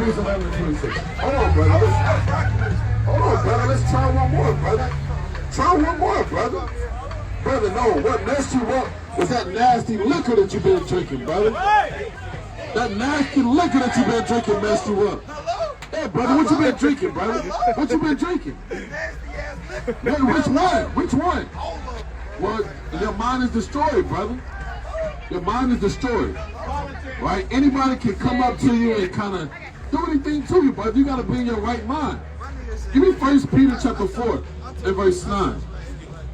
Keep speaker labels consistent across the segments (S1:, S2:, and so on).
S1: Hebrews 11:26. Hold on, brother. Hold on, brother. Let's try one more, brother. Try one more, brother. Brother, no. What messed you up was that nasty liquor that you've been drinking, brother. That nasty liquor that you've been drinking messed you up. Hey, brother, what you been drinking, brother? What you been drinking? Wait, which one? Which one? Well, your mind is destroyed, brother. Your mind is destroyed. Right? Anybody can come up to you and kind of do anything to you, brother. You got to be in your right mind. Give me 1 Peter chapter 4 and verse 9.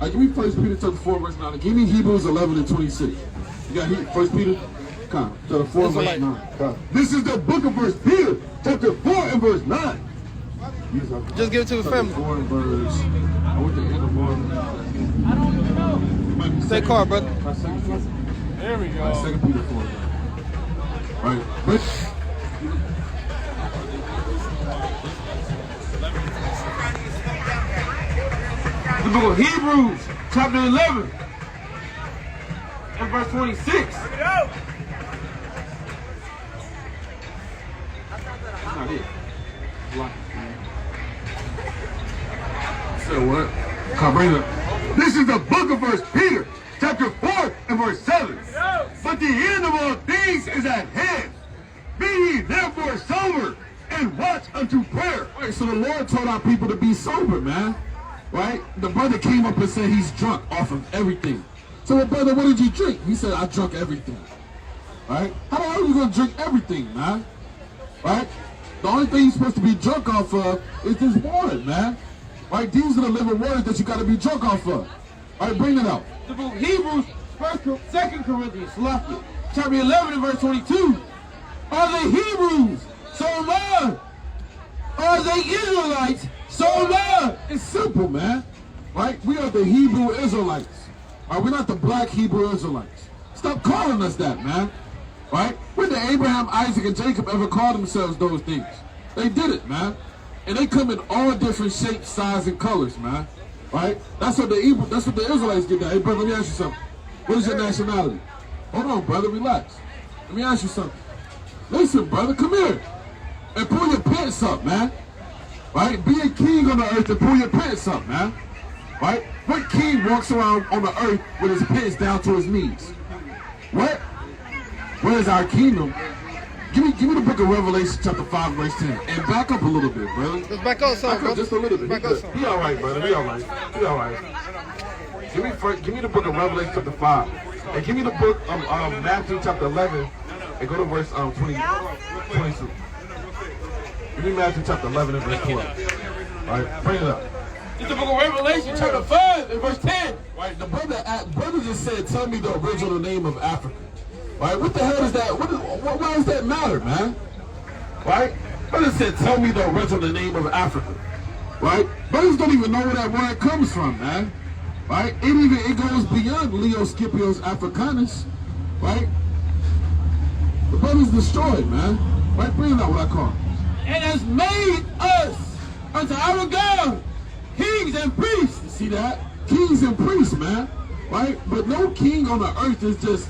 S1: Give me 1 Peter chapter 4 verse 9. Give me Hebrews 11:26. You got 1 Peter chapter 4 verse 9. This is the book of 1 Peter chapter 4 and verse 9.
S2: Just give it to the family.
S1: 4 and verse. I went to end of one.
S2: I don't even know. Stay calm, brother.
S1: There we go. 2 Peter 4. Right. But
S3: the book of Hebrews, chapter 11, and verse 26. That's not it.
S1: So what? Come bring it up. This is the book of 1 Peter, chapter 4 and verse 7. But the end of all things is at hand. Be ye therefore sober and watch unto prayer. Right, so the Lord told our people to be sober, man. Right? The brother came up and said he's drunk off of everything. So, well, brother, what did you drink? He said, I drunk everything. Right? How the hell are you going to drink everything, man? Right? The only thing you're supposed to be drunk off of is this water, man. Right? These are the living waters that you got to be drunk off of. All right, bring it out.
S3: The book of Hebrews, 2 Corinthians, chapter 11 and verse 22. Are they Hebrews? So am I. Are they Israelites? So am I.
S1: It's simple, man. Right? We are the Hebrew Israelites. All right? We're not the black Hebrew Israelites. Stop calling us that, man. Right? When did Abraham, Isaac, and Jacob ever call themselves those things? They did it, man. And they come in all different shapes, sizes, and colors, man. Right? That's what the Israelites get. Hey, brother, let me ask you something. What is your nationality? Hold on, brother, relax. Let me ask you something. Listen, brother, come here. And pull your pants up, man. Right? Be a king on the earth and pull your pants up, man. Right? What king walks around on the earth with his pants down to his knees? What? Where is our kingdom? Give me the book of Revelation chapter 5 verse 10. And back up a little bit, brother.
S2: Let's back up some, brother.
S1: Just a little bit. Be all right, brother. Be all right. Be all right. Give me the book of Revelation chapter 5. And give me the book of Matthew chapter 11. And go to verse 22. Give me Matthew chapter 11 and verse 12. All right, bring it up.
S3: It's the book of Revelation, chapter 5 and verse 10.
S1: Right, the brother just said, tell me the original name of Africa. Right, what the hell is that? Why does that matter, man? Right? Brother said, tell me the original name of Africa. Right? Brothers don't even know where that word comes from, man. Right? It goes beyond Leo Scipio's Africanus. Right? The brother's destroyed, man. Right? Bring out what I call it.
S3: And has made us unto our God kings and priests.
S1: You see that? Kings and priests, man. Right? But no king on the earth is just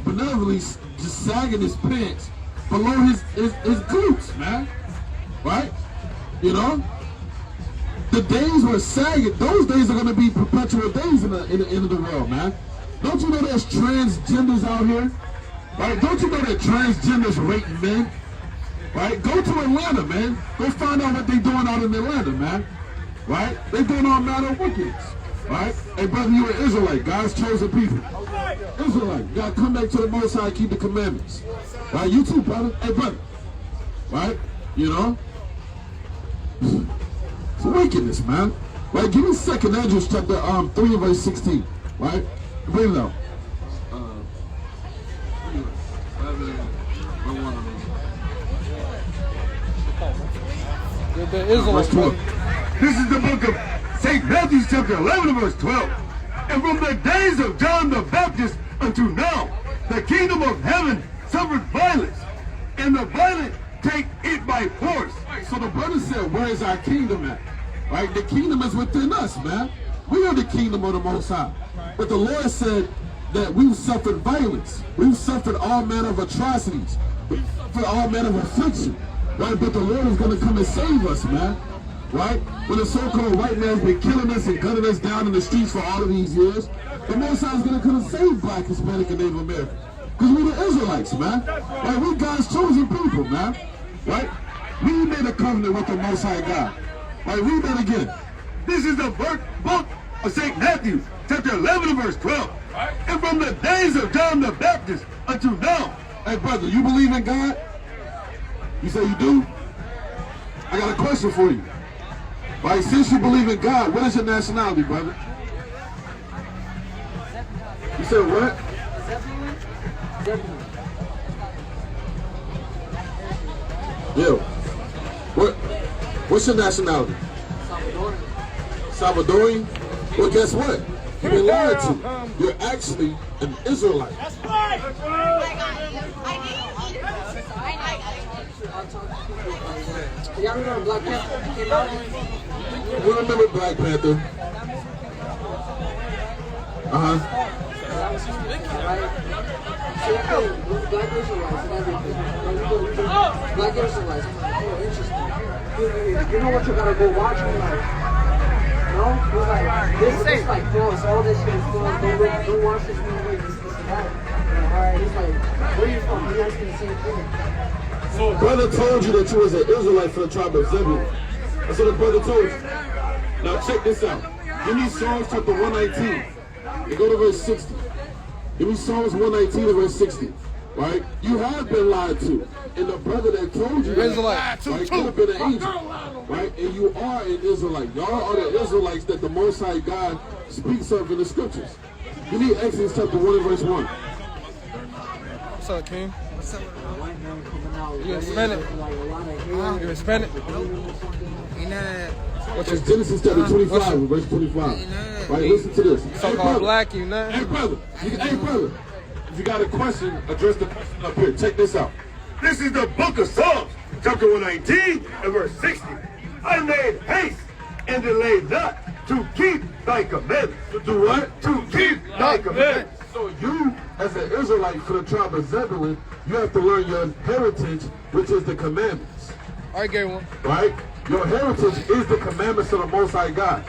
S1: benevolently just sagging his pants below his glutes, man. Right? You know? The days were sagging. Those days are going to be perpetual days in the end of the world, man. Don't you know there's transgenders out here? Right? Don't you know that transgenders rape men? Right? Go to Atlanta, man. Go find out what they're doing out in Atlanta, man. Right? They're doing all manner of wickedness. Right? Hey, brother, you're an Israelite. God's chosen people. Israelite. You got to come back to the Most High and keep the commandments. Right? You too, brother. Hey, brother. Right? You know? It's wickedness, man. Right? Give me 2 Andrew chapter 3 and verse 16. Right? Bring it out. Verse 12. This is the book of St. Matthew chapter 11 verse 12. And from the days of John the Baptist unto now, the kingdom of heaven suffered violence, and the violent take it by force. Right, so the brother said, where is our kingdom at? Right? The kingdom is within us, man. We are the kingdom of the Most High. But the Lord said that we've suffered violence. We've suffered all manner of atrocities. We've suffered all manner of affliction. right? But the Lord is going to come and save us, man, right? When the so-called white man's been killing us and gunning us down in the streets for all of these years, the Most High is going to come and save Black, Hispanic, and Native American. Because we the Israelites, man. Right? We God's chosen people, man. Right? We made a covenant with the Most High God. Right? Read that again.
S4: This is the book of St. Matthew, chapter 11 and verse 12. And from the days of John the Baptist until now.
S1: Hey, brother, you believe in God? You say you do? I got a question for you. Right? Since you believe in God, what is your nationality, brother? You said what? Yo, what's your nationality? Salvadorian? Well, guess what? You've been lied to. You're actually an Israelite.
S5: That's right.
S6: Y'all remember Black Panther came out?
S1: We remember Black Panther.
S6: Black Israelites and everything. Black Israelites. Oh, interesting. You know what you gotta go watch? No? We're like, this is like false. All this shit is false. Don't watch this movie. This is that. Alright, he's like, where are you from? He asked me the same thing.
S1: So brother told you that you was an Israelite for the tribe of Zebulun. That's what the brother told you. Now check this out. Give me Psalms chapter 119. You go to verse 60. Give me Psalms 119 and verse 60. Right? You have been lied to. And the brother that told you that, right, could have been an angel. Right? And you are an Israelite. Y'all are the Israelites that the Most High God speaks of in the scriptures. Give me Exodus chapter 1 and verse 1.
S2: What's up, King? What's up? You Hispanic? You Hispanic?
S1: It's Genesis chapter 25 and verse 25. Right? Listen to this.
S2: So-called black, you know?
S1: Hey, brother. Hey, brother. If you got a question, address the question up here. Check this out.
S4: This is the book of Psalms, chapter 119 and verse 60. I made haste and delayed not to keep thy commandments.
S1: To do what?
S4: To keep thy commandments.
S1: So you, as an Israelite for the tribe of Zebulun, you have to learn your heritage, which is the commandments.
S2: I gave one.
S1: Right? Your heritage is the commandments of the Most High God.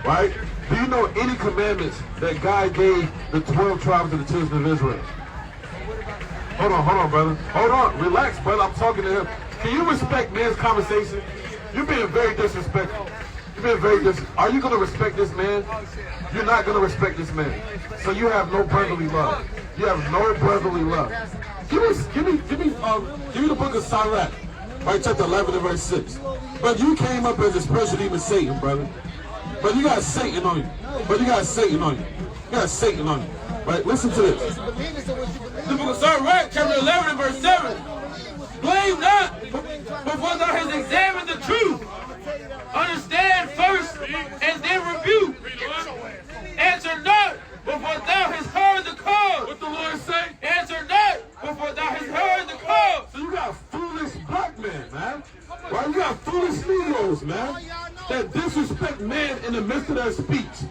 S1: Right? Do you know any commandments that God gave the 12 tribes of the children of Israel? Hold on, brother. Hold on. Relax, brother. I'm talking to him. Can you respect man's conversation? You're being very disrespectful. You're being very disrespectful. Are you going to respect this man? You're not going to respect this man. So you have no brotherly love. You have no brotherly love. Give me the book of Sirach, right, chapter 11 and verse 6. But you came up as a special demon Satan, brother. But you got Satan on you. You got Satan on you. Right? Listen to this.
S3: The book of Sirach, chapter 11 and verse 7. Blame not before thou hast examined the truth. Understand first and then rebuke. Answer not before thou hast heard the call.
S1: What the Lord say?
S3: Answer not before thou hast heard the call.
S1: So you got foolish black men, man. Right? You got foolish Negroes, man, that disrespect man in the midst of their speech.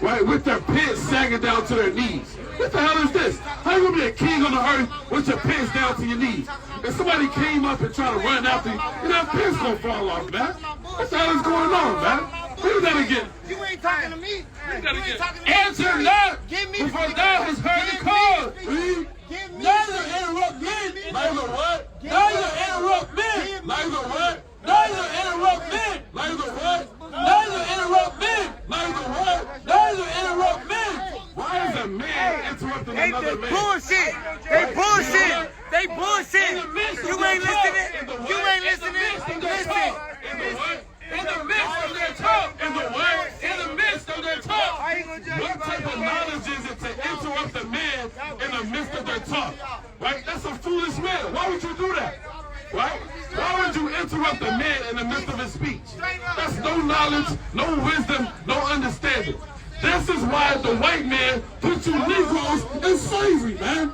S1: Right? With their pants sagging down to their knees. What the hell is this? How you gonna be a king on the earth with your pants down to your knees? If somebody came up and tried to run after you, your pants gonna fall off, man. What the hell is going on, man? Read that again.
S5: You ain't talking to me.
S3: Answer not before thou hast heard the call.
S1: Read.
S3: Neither interrupt men.
S1: Neither what?
S3: Neither interrupt men.
S1: Neither what?
S3: Neither interrupt men.
S1: Neither what?
S3: Neither interrupt men.
S1: Neither what?
S3: Neither interrupt men.
S1: Why is a man interrupting another man?
S5: Bullshit. They bullshit. They bullshit. You ain't listening. You ain't listening. Listen.
S3: In the midst of their talk.
S1: In the what?
S3: In the midst of their talk.
S1: What type of knowledge is it to interrupt a man in the midst of their talk? Right? That's a foolish man. Why would you do that? Right? Why would you interrupt a man in the midst of his speech? That's no knowledge, no wisdom, no understanding. This is why the white man put you Negroes in slavery, man.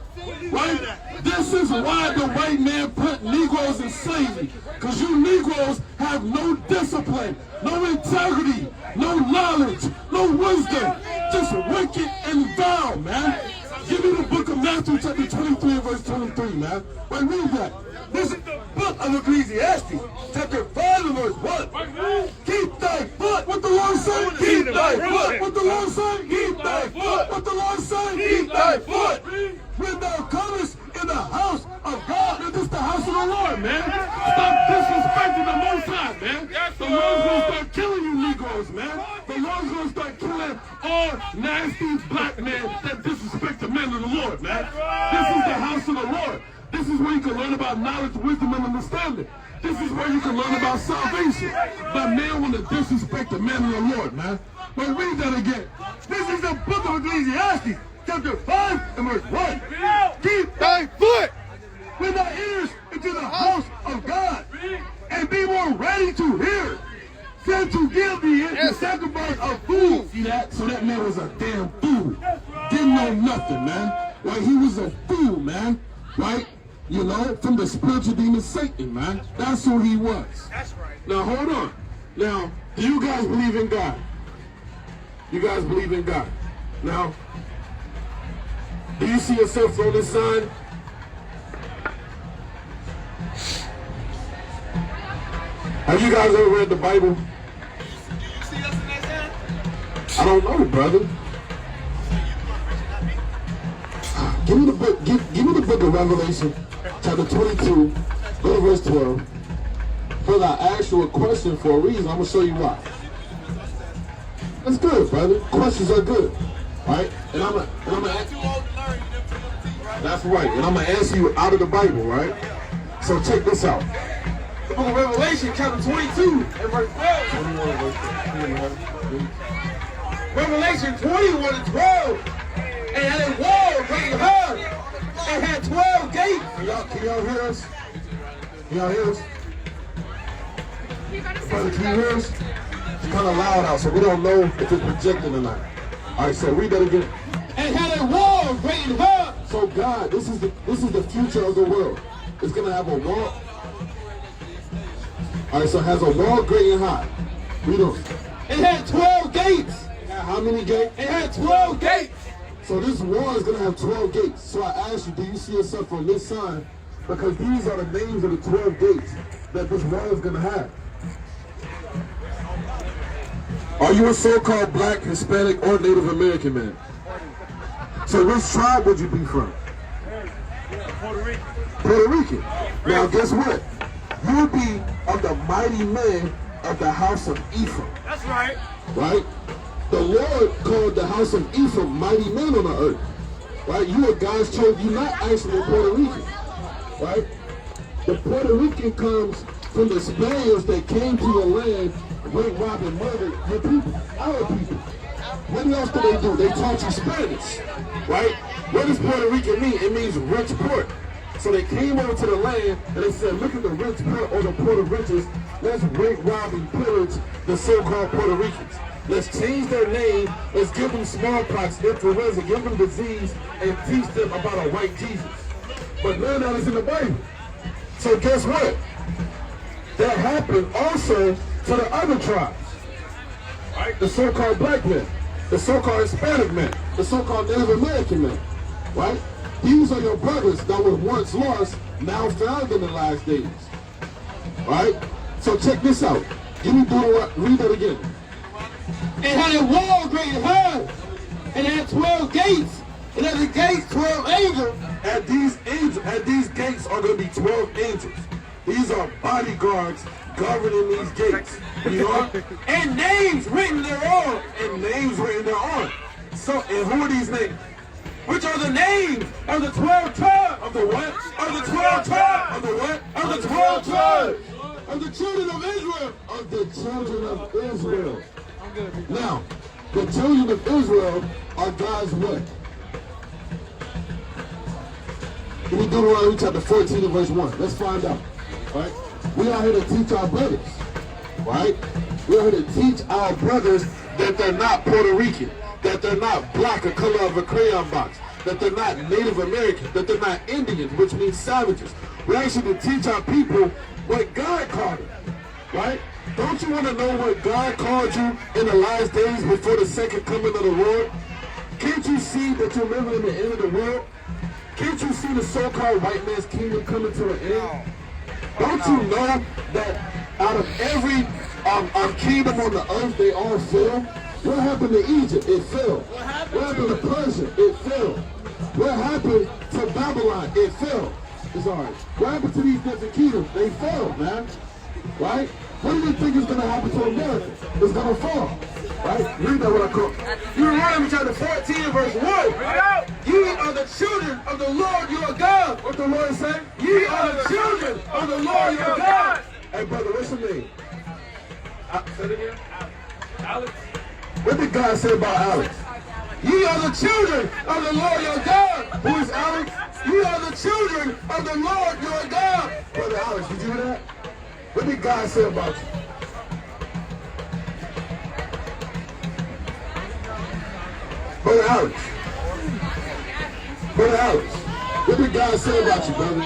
S1: Right? This is why the white man put Negroes in slavery. Because you Negroes have no discipline, no integrity, no knowledge, no wisdom. Just wicked and vile, man. Give me the book of Matthew chapter 23 and verse 23, man. Right, read that.
S4: This is the book book of Ecclesiastes, chapter 5 and verse 1. Keep thy foot.
S1: What the Lord say?
S4: Keep thy foot.
S1: What the Lord say?
S4: Keep thy foot.
S1: What the Lord say?
S4: Keep thy foot.
S1: When thou comest in the house of God, this is the house of the Lord, man.
S4: Stop disrespecting the Most High, man. The Lord's going to start killing you Negroes, man. The Lord's going to start killing all nasty black men that disrespect the men of the Lord, man. This is the house of the Lord. This is where you can learn about knowledge, wisdom, and understanding. This is where you can learn about salvation. But men want to disrespect the men of the Lord, man. But read that again. This is the book of Ecclesiastes, chapter 5 and verse 1.
S2: Keep thy foot.
S4: When thou enters into the house of God, and be more ready to hear, than to give the sacrifice of food.
S1: See that? So that man was a damn fool. Didn't know nothing, man. Right? He was a fool, man. Right? You know, from the spiritual demon Satan, man. That's who he was.
S5: That's right.
S1: Now, hold on. Now, do you guys believe in God? You guys believe in God? Now, do you see yourself on this sign? Have you guys ever read the Bible?
S5: Do you see us in that sign?
S1: I don't know, brother. Give me the book. Give me the book of Revelation, chapter 22, go to verse 12. Brother, I asked you a question for a reason. I'm gonna show you why. That's good, brother. Questions are good, right? And I'm gonna.
S5: Too old to learn. You them too old to teach, right?
S1: That's right. And I'm gonna answer you out of the Bible, right? So check this out.
S3: The book of Revelation, chapter 22, and verse 12. Revelation 21 and 12. And had a wall great and high, and had 12 gates.
S1: Can y'all hear us? Can y'all hear us? Brother, can you hear us? It's kind of loud out, so we don't know if it's projecting or not. All right, so read that again.
S3: And had a wall great and high.
S1: So God, this is the future of the world. It's gonna have a wall. All right, so it has a wall great and high. Read on.
S3: It had 12 gates.
S1: It had how many gates?
S3: It had 12 gates.
S1: So this wall is gonna have 12 gates. So I asked you, do you see yourself on this sign? Because these are the names of the 12 gates that this wall is gonna have. Are you a so-called black, Hispanic, or Native American man? So which tribe would you be from?
S5: Puerto Rican.
S1: Puerto Rican. Now guess what? You'll be of the mighty men of the house of Ephraim.
S5: That's right.
S1: Right? The Lord called the house of Ephraim mighty men on the earth. Right? You are God's chosen. You're not actually a Puerto Rican. Right? The Puerto Rican comes from the Spaniards that came to your land, raped, robbed, and murdered your people, our people. What else do they do? They taught you Spanish. Right? What does Puerto Rican mean? It means rich port. So they came over to the land and they said, look at the rich port or the Puerto riches. Let's rape, rob, and pillage the so-called Puerto Ricans. Let's change their name. Let's give them smallpox, influenza, give them disease, and teach them about a white Jesus. But none of that is in the Bible. So guess what? That happened also to the other tribes. Right? The so-called black men, the so-called Hispanic men, the so-called Native American men. Right? These are your brothers that were once lost, now found in the last days. Right? So check this out. Give me read that again.
S3: It had a wall great and high, and it had 12 gates, and at the gates 12 angels.
S1: At these gates are going to be 12 angels. These are bodyguards governing these gates. You know?
S3: And names written thereon.
S1: And names written thereon. So, and who are these names?
S3: Which are the names of the 12 tribes.
S1: Of the what?
S3: Of the 12 tribes.
S1: Of the what?
S3: Of the 12 tribes. Of the children of Israel.
S1: Of the children of Israel. Now, the children of Israel are God's what? Give me Deuteronomy chapter 14 and verse 1. Let's find out. Right? We are here to teach our brothers. Right? We are here to teach our brothers that they're not Puerto Rican, that they're not black, a color of a crayon box, that they're not Native American, that they're not Indians, which means savages. We're actually to teach our people what God called them. Right? Don't you want to know what God called you in the last days before the second coming of the Lord? Can't you see that you're living in the end of the world? Can't you see the so-called white man's kingdom coming to an end? Don't you know that out of every kingdom on the earth, they all fell? What happened to Egypt? It fell. What happened to Persia? It fell. What happened to Babylon? It fell. It's all right. What happened to these different kingdoms? They fell, man. Right? What do you think is going to happen to America? It's going to fall. Right? Read that what I call.
S3: Deuteronomy chapter 14 verse 1. Ye are the children of the Lord your God.
S1: What the Lord say?
S3: Ye are the children of the Lord your God.
S1: Hey, brother, what's your name?
S3: Say it again. Alex.
S1: What did God say about Alex?
S3: Ye are the children of the Lord your God.
S1: Who is Alex?
S3: Ye are the children of the Lord your God.
S1: Brother Alex, did you hear that? What did God say about you? Brother Alex. Brother Alex. What did God say about you, brother?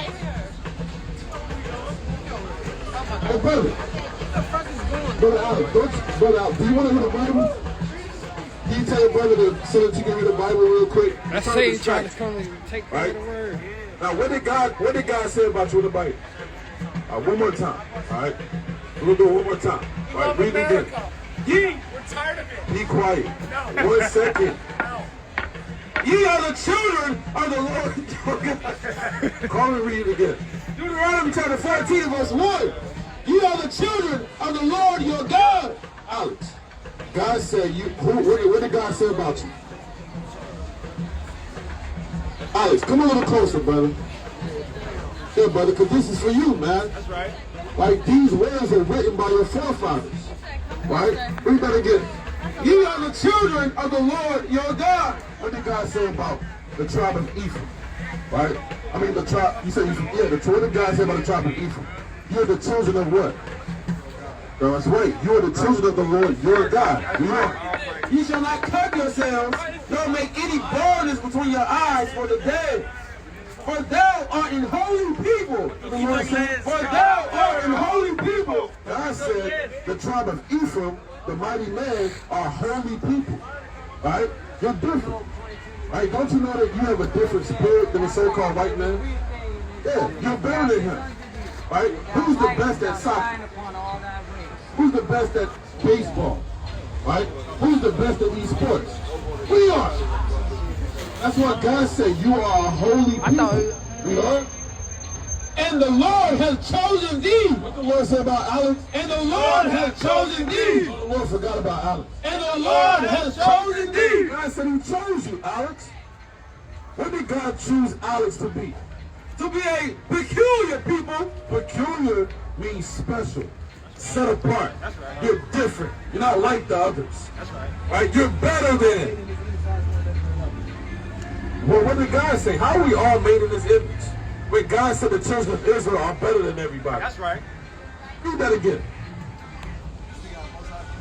S1: Hey, brother. Brother Alex, brother Alex, do you want to read the Bible? Can you tell your brother so that you can read the Bible real quick?
S5: That's Satan trying to come and take the word.
S1: Now, what did God say about you in the Bible? One more time, all right? We'll do it one more time. All right, read it again.
S3: Ye, we're tired of it.
S1: Be quiet.
S3: No.
S1: 1 second.
S3: Ye are the children of the Lord your God.
S1: Call and read it again.
S3: Deuteronomy chapter 14 verse 1. Ye are the children of the Lord your God.
S1: Alex, God said you. What did God say about you? Alex, come a little closer, brother. Yeah, brother, because this is for you, man.
S3: That's right.
S1: Like, these words are written by your forefathers. Right? Read that again.
S3: Ye are the children of the Lord your God.
S1: What did God say about the tribe of Ephraim? Right? I mean, the tribe, you said Ephraim. Yeah, what did God say about the tribe of Ephraim? You're the children of what? No, that's right. You are the children of the Lord your God. You are.
S3: Ye shall not cut yourselves, nor make any borders between your eyes for the day. For thou art in holy people. For thou art in holy people.
S1: God said the tribe of Ephraim, the mighty men, are holy people. Right? You're different. Right? Don't you know that you have a different spirit than the so-called white man? Yeah, you're better than him. Right? Who's the best at soccer? Who's the best at baseball? Right? Who's the best at these sports? We are. That's what God said. You are a holy people. We are.
S3: And the Lord has chosen thee.
S1: What the Lord said about Alex?
S3: And the Lord has chosen thee.
S1: The Lord forgot about Alex.
S3: And the Lord has chosen thee.
S1: God said he chose you, Alex. What did God choose Alex to be?
S3: To be a peculiar people.
S1: Peculiar means special, set apart. That's right. You're different. You're not like the others. That's right. Right? You're better than. Well, what did God say? How are we all made in his image? When God said the children of Israel are better than everybody.
S3: That's right.
S1: Read that again.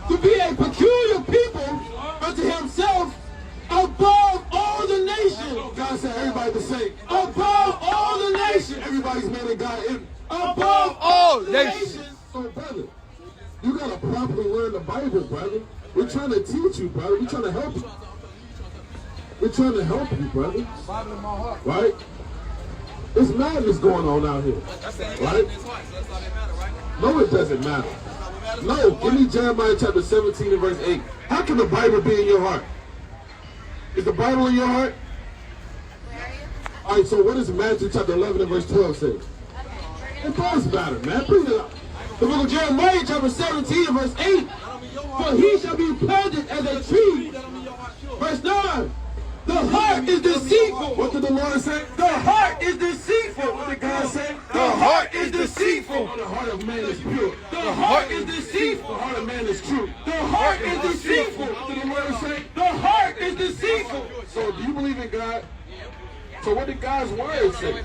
S3: To be a peculiar people unto himself above all the nations.
S1: God said everybody the same.
S3: Above all the nations.
S1: Everybody's made in God's image.
S3: Above all nations.
S1: So, brother, you got to properly learn the Bible, brother. We're trying to teach you, brother. We're trying to help you. We're trying to help you, brother. Right? There's madness going on out here. Right? No, it doesn't matter. No, give me Jeremiah chapter 17 and verse 8. How can the Bible be in your heart? Is the Bible in your heart? All right, so what does Matthew chapter 11 and verse 12 say? It does matter, man. Bring it up.
S3: The book of Jeremiah chapter 17 and verse 8. For he shall be planted as a tree. Verse 9. The heart is deceitful.
S1: What did the Lord say?
S3: The heart is deceitful.
S1: What did God say?
S3: The heart is deceitful.
S1: The heart of man is pure.
S3: The heart is deceitful.
S1: The heart of man is true.
S3: The heart is deceitful.
S1: What did the Lord say?
S3: The heart is deceitful.
S1: So do you believe in God? So what did God's word say?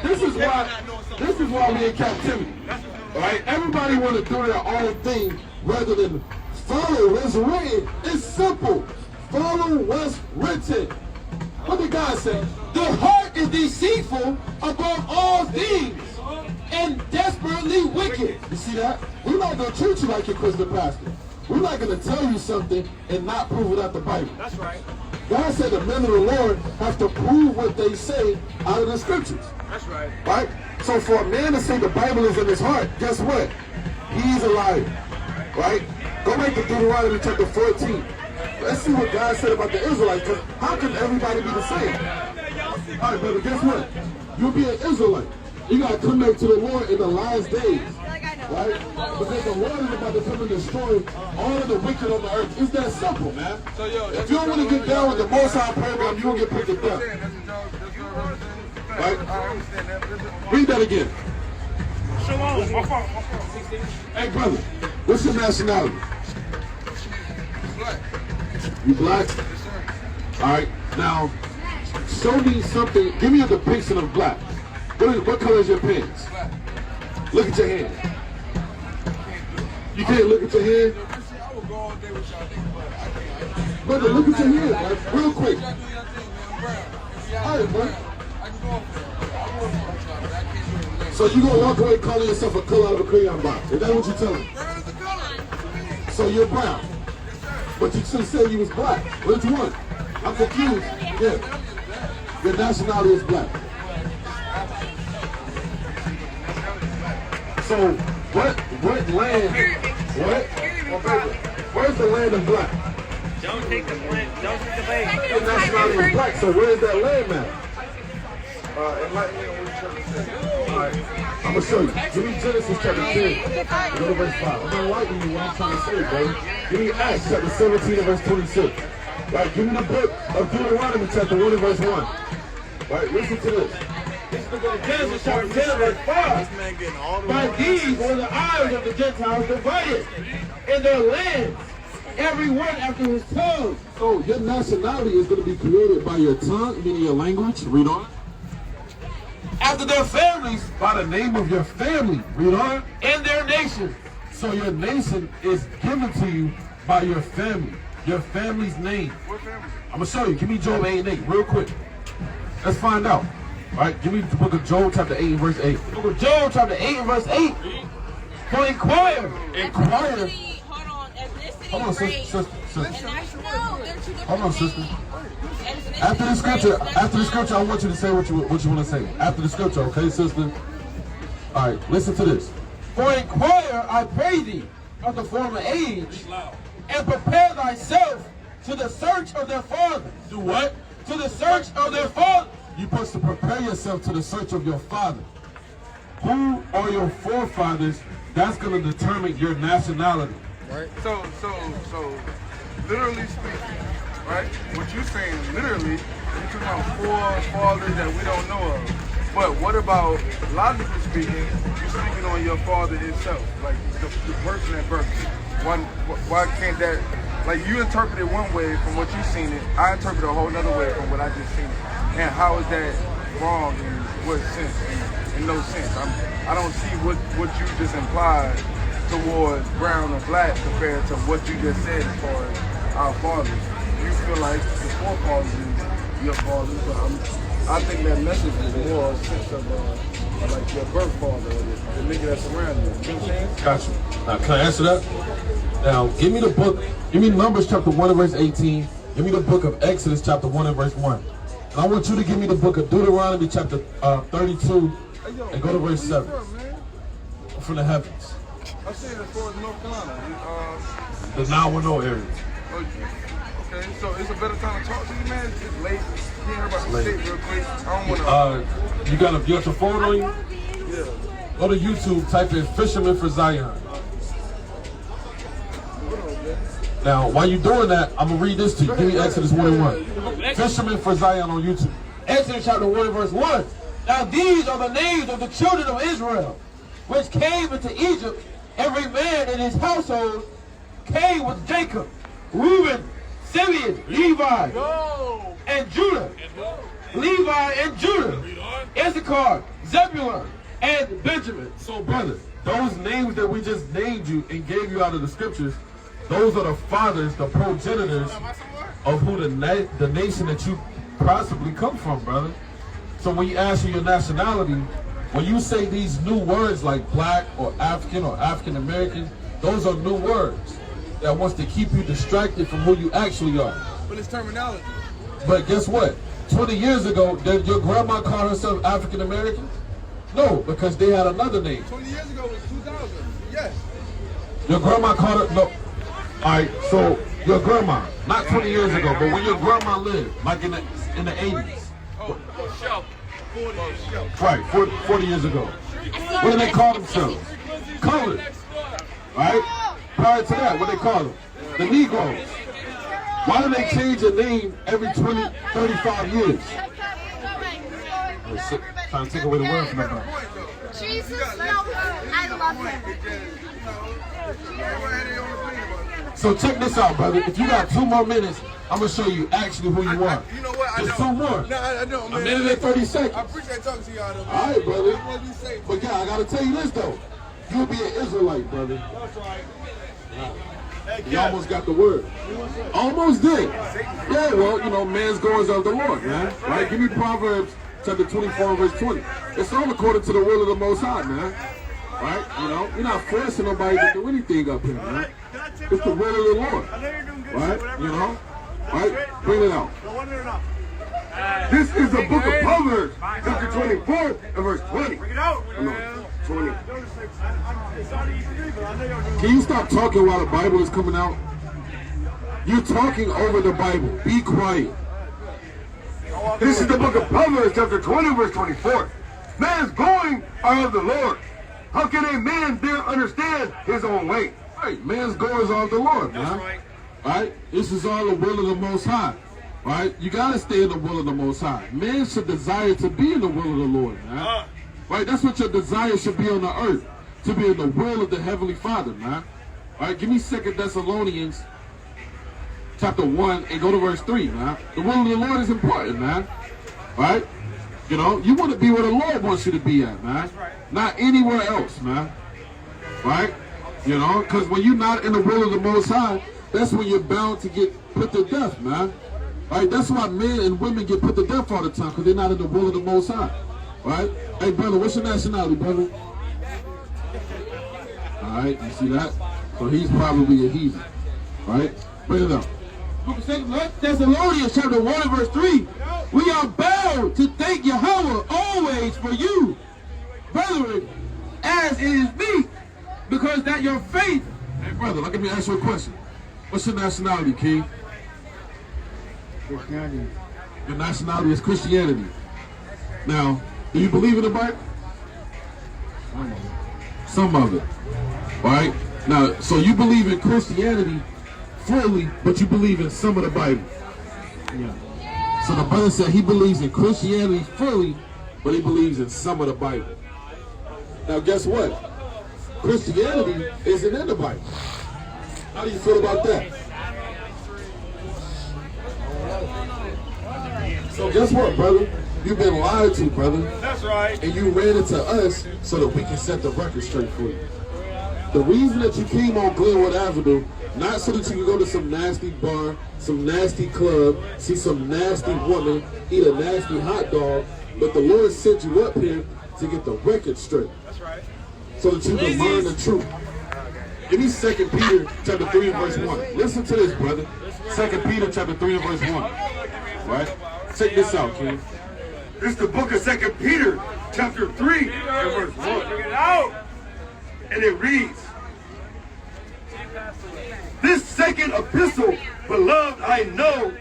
S1: This is why we're in captivity. All right? Everybody want to do their own thing rather than follow what's written. It's simple. Follow what's written. What did God say?
S3: The heart is deceitful above all things and desperately wicked.
S1: You see that? We're not going to treat you like your Christian pastor. We're not going to tell you something and not prove it out the Bible.
S3: That's right.
S1: God said the men of the Lord have to prove what they say out of the scriptures.
S3: That's right.
S1: Right? So for a man to say the Bible is in his heart, guess what? He's a liar, right? Go back to Deuteronomy chapter 14. Let's see what God said about the Israelites, because how can everybody be the same? All right, brother, guess what? You'll be an Israelite. You got to come back to the Lord in the last days, right? Because the Lord is about to come and destroy all of the wicked on the earth. It's that simple, man. If you don't want to get down with the Most High program, you won't get put to death. Right? Read that again. Hey, brother, what's your nationality? You black? All right. Now, show me something. Give me a depiction of black. What color is your pants? Look at your hand. You can't look at your hand? Brother, look at your hand, like, real quick. All right, bro. So you gonna walk away calling yourself a color out of a crayon box? Is that what you're telling me? So you're brown, but you should say you was black. Which one? I'm confused. Yeah, your nationality is black. So what land? What? Where's the land of black?
S5: Don't take the blame. Don't take the blame.
S1: Your nationality is black. So where's that land at?
S2: Enlighten me on what chapter 10.
S1: Alright, I'm gonna show you. Give me Genesis chapter 10, go to verse 5. I'm gonna enlighten you what I'm trying to say, bro. Give me Acts chapter 17 and verse 26. Right, give me the book of Deuteronomy chapter 1 and verse 1. Right, listen to this.
S3: This is the book of Genesis chapter 10 verse 5. By these were the eyes of the Gentiles divided in their lands, every one after his tongue.
S1: So your nationality is going to be created by your tongue, meaning your language. Read on.
S3: After their families,
S1: By the name of your family. Read on.
S3: in their nation.
S1: So your nation is given to you by your family. Your family's name. I'm going to show you. Give me Job 8 and 8 real quick. Let's find out. All right, give me the book of Job chapter 8 and verse 8.
S3: Book of Job chapter 8 and verse 8. For inquire.
S1: Inquire.
S7: Hold on, ethnicity,
S1: Hold on,
S7: race,
S1: sister.
S7: and national. No, they're two different
S1: Hold on,
S7: things.
S1: sister.
S7: Ethnicity,
S1: After the scripture,
S7: race,
S1: I want you to say what you want to say. After the scripture, okay, sister? All right, listen to this.
S3: For inquire, I pray thee, of the former age, and prepare thyself to the search of their fathers.
S1: Do what?
S3: To the search of their fathers.
S1: You're supposed to prepare yourself to the search of your father. Who are your forefathers? That's going to determine your nationality.
S2: Right? So, literally speaking, right? What you're saying, literally, you're talking about forefathers that we don't know of. But what about, logically speaking, you're speaking on your father himself, like the person at birth. Why can't that, like you interpret it one way from what you've seen it, I interpret it a whole other way from what I just seen it. And how is that wrong in what sense? In no sense. I don't see what you just implied towards brown or black compared to what you just said as far as our fathers. You feel like the forefathers is your fathers, but I think that message is more a sense of like your birth father, or the nigga that's around you. You know what I'm saying?
S1: Gotcha. Now, can I answer that? Now, give me the book. Give me Numbers chapter 1 and verse 18. Give me the book of Exodus chapter 1 and verse 1. And I want you to give me the book of Deuteronomy chapter 32 and go to verse 7. From the heavens.
S2: I'm saying as far as North Carolina.
S1: The now we know area.
S2: Okay, so it's a better time to talk to you, man. It's late. You hear about the state real quick. I don't want to.
S1: You got your phone on you?
S2: Yeah.
S1: Go to YouTube, type in Fisherman for Zion. Now, while you're doing that, I'm going to read this to you. Give me Exodus 1 and 1. Fisherman for Zion on YouTube.
S3: Exodus chapter 1 and verse 1. Now these are the names of the children of Israel, which came into Egypt. Every man in his household came with Jacob, Reuben, Simeon, Levi, and Judah. Levi and Judah, Issachar, Zebulun, and Benjamin.
S1: So, brother, those names that we just named you and gave you out of the scriptures, those are the fathers, the progenitors of who the nation that you possibly come from, brother. So when you ask you your nationality, when you say these new words like black or African American, those are new words that wants to keep you distracted from who you actually are.
S2: But it's terminology.
S1: But guess what? 20 years ago, did your grandma call herself African American? No, because they had another name.
S2: 20 years ago was 2000. Yes.
S1: Your grandma called it, no. All right, so your grandma, not 20 years ago, but when your grandma lived, like in the 80s. Right, 40 years ago. What do they call themselves? Colored. Right? Prior to that, what they call them? The Negroes. Why do they change their name every 20, 35 years? Trying to take away the word from them.
S8: Jesus, no, I love him.
S1: So check this out, brother. If you got 2 more minutes, I'm going to show you actually who you are.
S2: You know what?
S1: Just 2 more.
S2: No, I know, man.
S1: A minute and 30 seconds.
S2: I appreciate talking to y'all, though. Man.
S1: All right, brother.
S2: What do you say?
S1: But yeah, I got to tell you this, though. You'll be an Israelite, brother.
S2: That's right.
S1: You almost got the word. Almost did. Yeah, well, you know, man's goings of the Lord, man. Right? Give me Proverbs chapter 24, verse 20. It's all according to the will of the Most High, man. Right? You know, you're not forcing nobody to do anything up here, man. It's the will of the Lord. Right? You know? Right? Bring it out.
S4: This is the book of Proverbs, chapter 24 and verse 20. Bring it out. No, 20.
S1: Can you stop talking while the Bible is coming out? You're talking over the Bible. Be quiet.
S4: This is the book of Proverbs, chapter 20, verse 24. Man's going are of the Lord. How can a man dare understand his own way?
S1: Right, man's goings are of the Lord, man. Right? This is all the will of the Most High. Right? You gotta stay in the will of the Most High. Man should desire to be in the will of the Lord, man. Right? That's what your desire should be on the earth. To be in the will of the Heavenly Father, man. Right? Give me 2 Thessalonians chapter 1 and go to verse 3, man. The will of the Lord is important, man. Right? You know, you want to be where the Lord wants you to be at, man. Not anywhere else, man. Right? You know, because when you're not in the will of the Most High, that's when you're bound to get put to death, man. Right? That's why men and women get put to death all the time, because they're not in the will of the Most High. Right? Hey, brother, what's your nationality, brother? All right, you see that? So he's probably a heathen. Right? Bring it up.
S3: Book of 2 Thessalonians chapter 1 and verse 3. We are bound to thank Yahweh always for you, brethren, as it is meet, because that your faith.
S1: Hey, brother, let me ask you a question. What's your nationality, King?
S6: Christianity.
S1: Your nationality is Christianity. Now, do you believe in the Bible? Some of it. Right? Now, so you believe in Christianity fully, but you believe in some of the Bible.
S6: Yeah.
S1: So the brother said he believes in Christianity fully, but he believes in some of the Bible. Now, guess what? Christianity isn't in the Bible. How do you feel about that? So guess what, brother? You've been lied to, brother.
S2: That's right.
S1: And you ran into us so that we can set the record straight for you. The reason that you came on Glenwood Avenue, not so that you can go to some nasty bar, some nasty club, see some nasty woman, eat a nasty hot dog, but the Lord sent you up here to get the record straight. That's right. So that you can learn the truth. Give me 2 Peter chapter 3 and verse 1. Listen to this, brother. 2 Peter chapter 3 and verse 1. Right? Check this out, King.
S4: This is the book of 2 Peter, chapter 3, and verse 1. And it reads, this second epistle, beloved, I know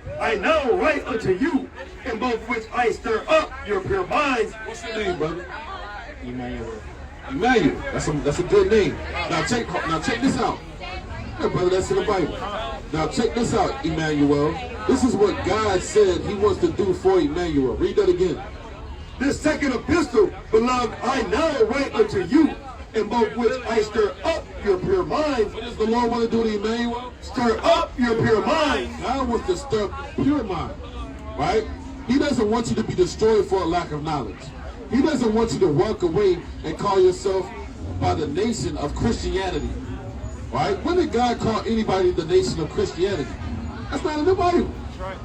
S4: right unto you, in both which I stir up your pure minds.
S1: What's your name, brother?
S6: Emmanuel.
S1: Emmanuel. That's a good name. Now check this out. Yeah, brother, that's in the Bible. Now check this out, Emmanuel. This is what God said he wants to do for Emmanuel. Read that again.
S4: This second epistle, beloved, I know right unto you, in both which I stir up your pure minds.
S1: What does the Lord want to do to Emmanuel?
S4: Stir up your pure minds.
S1: God wants to stir up pure mind. Right? He doesn't want you to be destroyed for a lack of knowledge. He doesn't want you to walk away and call yourself by the nation of Christianity. Right? When did God call anybody the nation of Christianity? That's not in the Bible. That's right.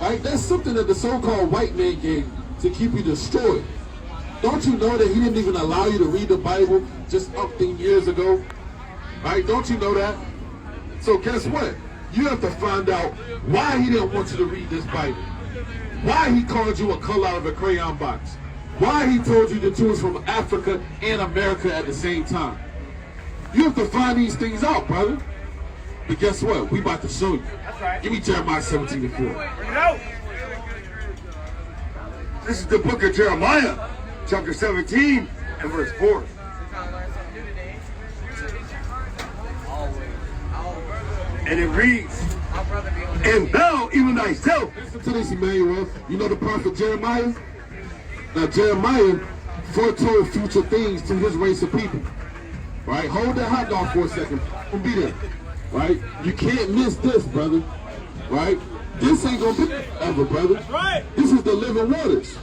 S1: Right? That's something that the so-called white man gave to keep you destroyed. Don't you know that he didn't even allow you to read the Bible just umpteen years ago? Right? Don't you know that? So guess what? You have to find out why he didn't want you to read this Bible. Why he called you a color out of a crayon box. why he told you to choose from Africa and America at the same time. You have to find these things out, brother. But guess what? We about to show you.
S5: That's right.
S1: Give me Jeremiah 17:4.
S5: Bring it out.
S9: This is the book of Jeremiah, chapter 17 and verse 4. And it reads, and thou, even thyself.
S1: Listen to this, Emmanuel. You know the prophet Jeremiah? Now, Jeremiah foretold future things to his race of people. Right? Hold that hot dog for a second. Don't be there. Right? You can't miss this, brother. Right? This ain't gonna be ever, brother.
S5: That's right.
S1: This is the living waters.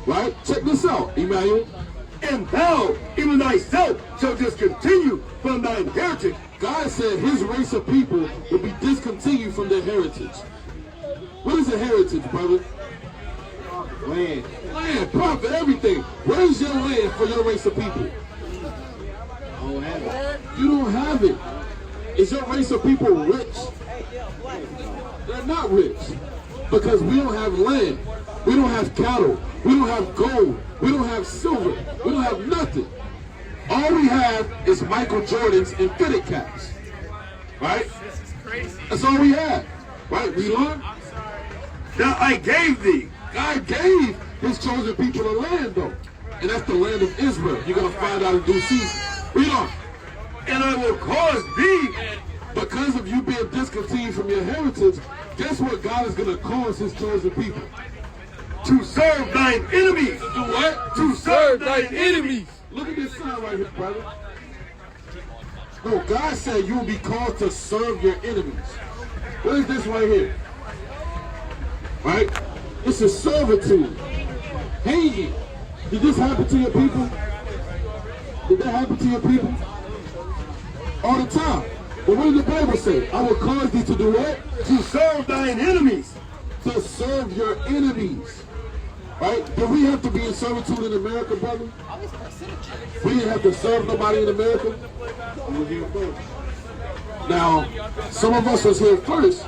S1: Right? Check this out, Emmanuel.
S9: And thou, even thyself, shall discontinue from thine heritage.
S1: God said his race of people will be discontinued from their heritage. What is a heritage, brother? Land. Land, profit, everything. Where's your land for your race of people? I don't have it. You don't have it. Is your race of people rich? They're not rich. Because we don't have land. We don't have cattle. We don't have gold. We don't have silver. We don't have nothing. All we have is Michael Jordan's and fitted caps. Right?
S5: This is crazy.
S1: That's all we have. Right? We learn?
S9: That I gave thee.
S1: God gave his chosen people a land, though. And that's the land of Israel. You're going to find out in due season. Read on.
S9: And I will cause thee.
S1: Because of you being discontinued from your heritage, guess what God is going to cause his chosen people?
S9: To serve thine enemies.
S1: Do what?
S9: To serve thine enemies.
S1: Look at this sign right here, brother. No, God said you will be called to serve your enemies. What is this right here? Right? This is servitude. Hanging. Did this happen to your people? Did that happen to your people? All the time. But what did the Bible say? I will cause thee to do what?
S9: To serve thine enemies.
S1: To serve your enemies. Right? Do we have to be in servitude in America, brother? We didn't have to serve nobody in America. We were here first. Now, some of us was here first.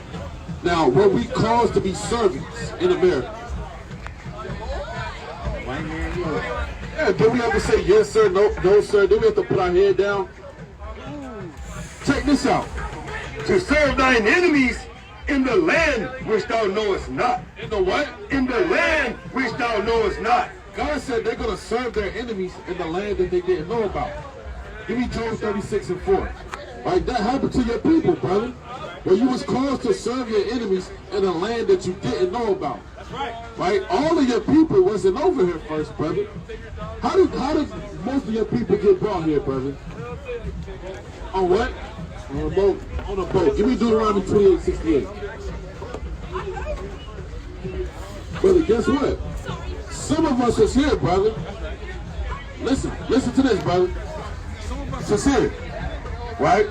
S1: Now, were we caused to be servants in America? Yeah, do we have to say yes, sir, no, sir? Do we have to put our head down? Check this out.
S9: To serve thine enemies in the land which thou knowest not.
S1: In the what?
S9: In the land which thou knowest not.
S1: God said they're going to serve their enemies in the land that they didn't know about. Give me Job 36:4. Right, that happened to your people, brother. Where you was caused to serve your enemies in a land that you didn't know about.
S5: That's right.
S1: Right? All of your people wasn't over here first, brother. How did most of your people get brought here, brother? On what? On a boat. On a boat. Give me Deuteronomy 28:68. Brother, guess what? Some of us is here, brother. Listen to this, brother. It's here, right?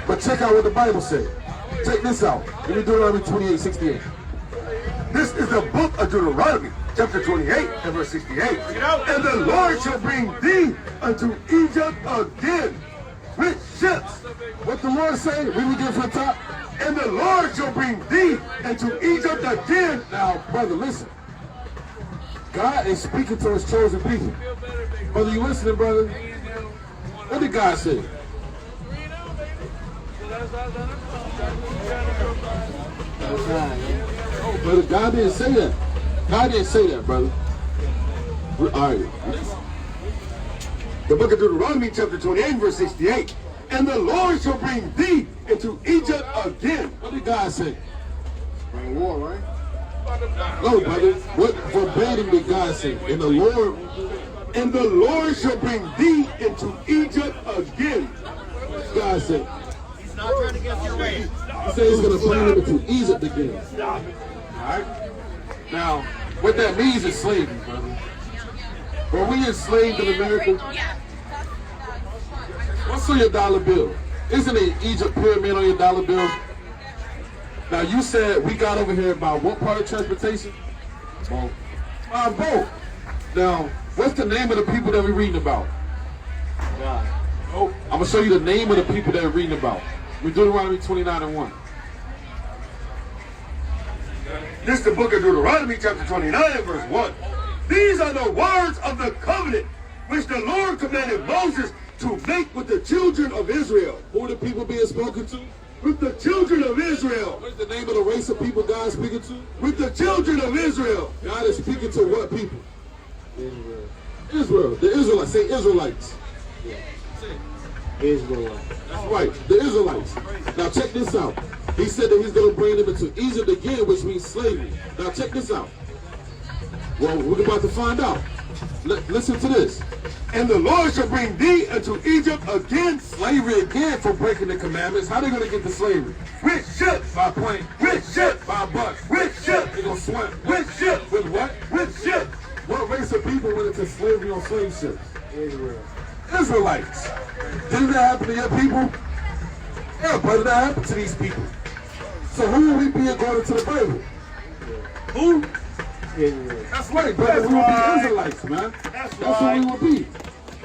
S1: But check out what the Bible said. Check this out. Give me Deuteronomy 28:68.
S9: This is the book of Deuteronomy, chapter 28 and verse 68. And the Lord shall bring thee unto Egypt again with ships.
S1: What the Lord say? Read it again from the top.
S9: And the Lord shall bring thee into Egypt again.
S1: Now, brother, listen. God is speaking to his chosen people. Brother, you listening, brother? What did God say? Oh, brother, God didn't say that. God didn't say that, brother. All right.
S9: The book of Deuteronomy, chapter 28, verse 68. And the Lord shall bring thee into Egypt again.
S1: What did God say?
S9: Bring war, right?
S1: No, brother. What verbatim did God say? And the Lord
S9: shall bring thee into Egypt again.
S1: What did God say?
S5: He's not trying to get your way.
S1: He said he's going to bring him into Egypt again. All right? Now, what that means is slavery, brother. Were we enslaved in America? What's on your dollar bill? Isn't an Egypt pyramid on your dollar bill? Now, you said we got over here by what part of transportation? Boat. Boat. Now, what's the name of the people that we're reading about? God. Oh, I'm going to show you the name of the people that we're reading about. We're Deuteronomy 29:1.
S9: This is the book of Deuteronomy, chapter 29, verse 1. These are the words of the covenant which the Lord commanded Moses to make with the children of Israel.
S1: Who are the people being spoken to?
S9: With the children of Israel.
S1: What is the name of the race of people God is speaking to?
S9: With the children of Israel.
S1: God is speaking to what people? Israel. The Israelites. Say Israelites.
S6: Israelites.
S1: That's right. The Israelites. Now check this out. He said that he's going to bring them into Egypt again, which means slavery. Now check this out. Well, we're about to find out. Listen to this.
S9: And the Lord shall bring thee into Egypt again.
S1: Slavery again for breaking the commandments. How they going to get to slavery?
S9: With ships.
S1: By plane.
S9: With ships.
S1: By bus.
S9: With ships.
S1: They're going to swim.
S9: With ships.
S1: With what?
S9: With ships.
S1: What race of people went into slavery on slave ships?
S6: Israel.
S1: Israelites. Didn't that happen to your people? Yeah, brother, that happened to these people. So who will we be according to the Bible? Who?
S6: Israel.
S1: That's right, brother. We will be Israelites, man. That's who we will be.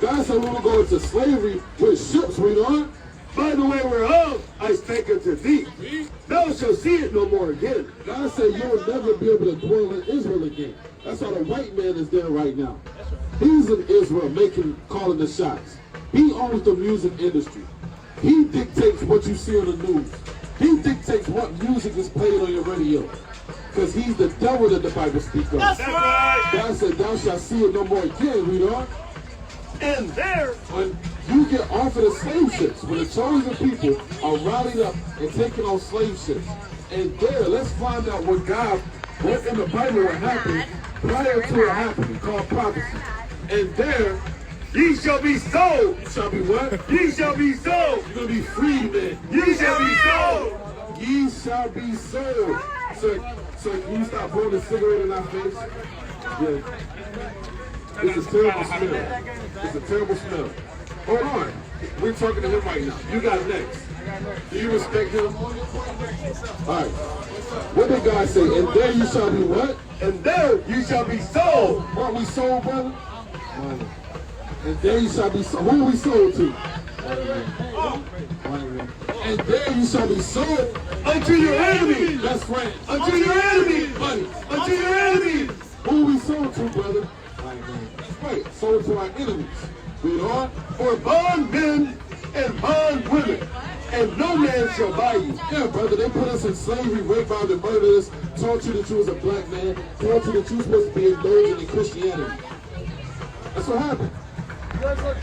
S1: God said we will go into slavery with ships, read on.
S9: By the way whereof I spake unto thee, thou shalt see it no more again.
S1: God said you'll never be able to dwell in Israel again. That's why the white man is there right now. He's in Israel calling the shots. He owns the music industry. He dictates what you see on the news. He dictates what music is played on your radio. Because he's the devil that the Bible speaks of.
S9: That's right.
S1: God said, thou shalt see it no more again, read on.
S9: And there,
S1: when you get off of the slave ships, when the chosen people are rallied up and taking on slave ships, and there, let's find out what in the Bible what happened prior to it happening, called prophecy. And there,
S9: ye shall be sold.
S1: You shall be what?
S9: Ye shall be sold.
S1: You're going to be freed, man.
S9: Ye shall be sold.
S1: Ye shall be sold. So can you stop blowing a cigarette in our face? Yeah. It's a terrible smell. It's a terrible smell. Hold on. We're talking to him right now. You got next. Do you respect him? All right. What did God say? And there you shall be what?
S9: And there you shall be sold.
S1: Aren't we sold, brother? Money. And there you shall be sold. Who are we sold to? Money. And there you shall be sold
S9: unto your enemy.
S1: Best friend.
S9: Unto your enemy.
S1: Money.
S9: Unto your enemy.
S1: Who are we sold to, brother? That's right. Sold to our enemies. Read on.
S9: For bondmen and bondwomen, and no man shall buy you.
S1: Yeah, brother, they put us in slavery, raped, bound, and murdered us, taught you that you was a black man, taught you that you were supposed to be indulgent in Christianity. That's what happened.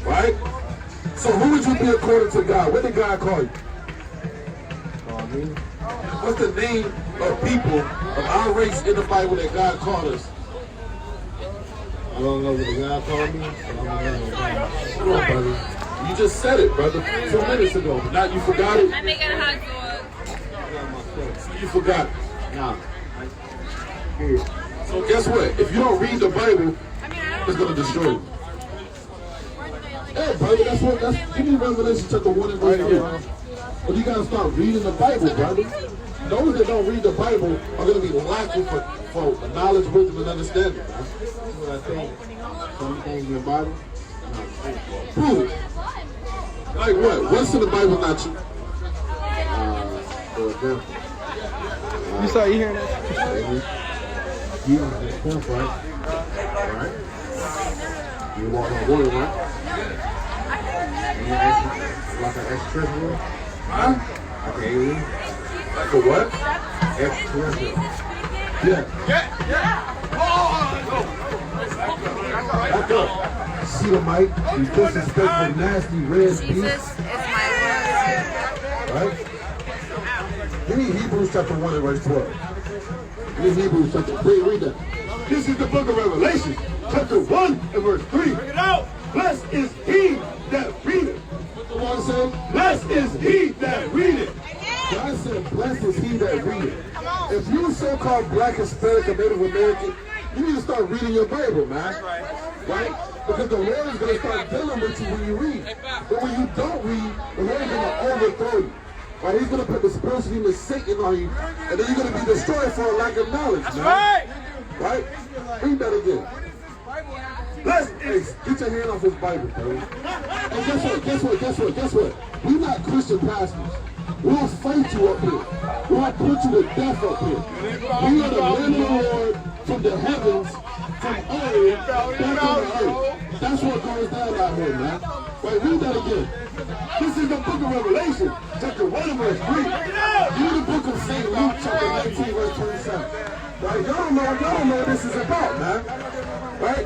S1: Right? So who would you be according to God? What did God call you? What's the name of people of our race in the Bible that God called us?
S6: I don't know what the God called me.
S1: Come on, brother. You just said it, brother, 2 minutes ago. Now you forgot it?
S7: I make it a hot dog.
S1: So you forgot it.
S6: Nah.
S1: So guess what? If you don't read the Bible, it's going to destroy you. Hey, brother, give me Revelation chapter 1 and verse 3. But you got to start reading the Bible, brother. Those that don't read the Bible are going to be lacking for knowledge, wisdom, and understanding, man.
S6: What I think. Some things in the Bible.
S1: Prove it. Like what? What's in the Bible not true?
S6: For example.
S5: You saw you hearing that?
S6: Jesus is Tempt, right? Right? You walk on water, right? Like an extraterrestrial?
S1: Huh?
S6: Like an alien?
S1: Like a what?
S6: Extraterrestrial.
S1: Yeah. Back up. See the mic? You disrespectful, nasty, red beast.
S8: Jesus is my Lord.
S1: Right? Give me Hebrews chapter 1 and verse 12. Give me Hebrews chapter 3. Read that.
S9: This is the book of Revelation, chapter 1 and verse 3. Bring it out. Blessed is he that readeth.
S1: What the Lord said?
S9: Blessed is he that readeth.
S1: God said, blessed is he that readeth. If you're so-called black, Hispanic, or Native American, you need to start reading your Bible, man. Right? Because the Lord is going to start dealing with you when you read. But when you don't read, the Lord is going to overthrow you. Right? He's going to put the spiritual demon Satan on you, and then you're going to be destroyed for a lack of knowledge, man. Right? Read that again. Hey, get your hand off his Bible, bro. And guess what? We're not Christian pastors. We'll fight you up here. We'll put you to death up here. We are the men of the Lord. from the heavens, from earth, back on the earth. That's what goes down out here, man. Wait, read that again.
S9: This is the book of Revelation, chapter 1 and verse 3.
S1: Read the book of St. Luke, chapter 19, verse 27.
S9: Right? Y'all don't know what this is about, man. Right?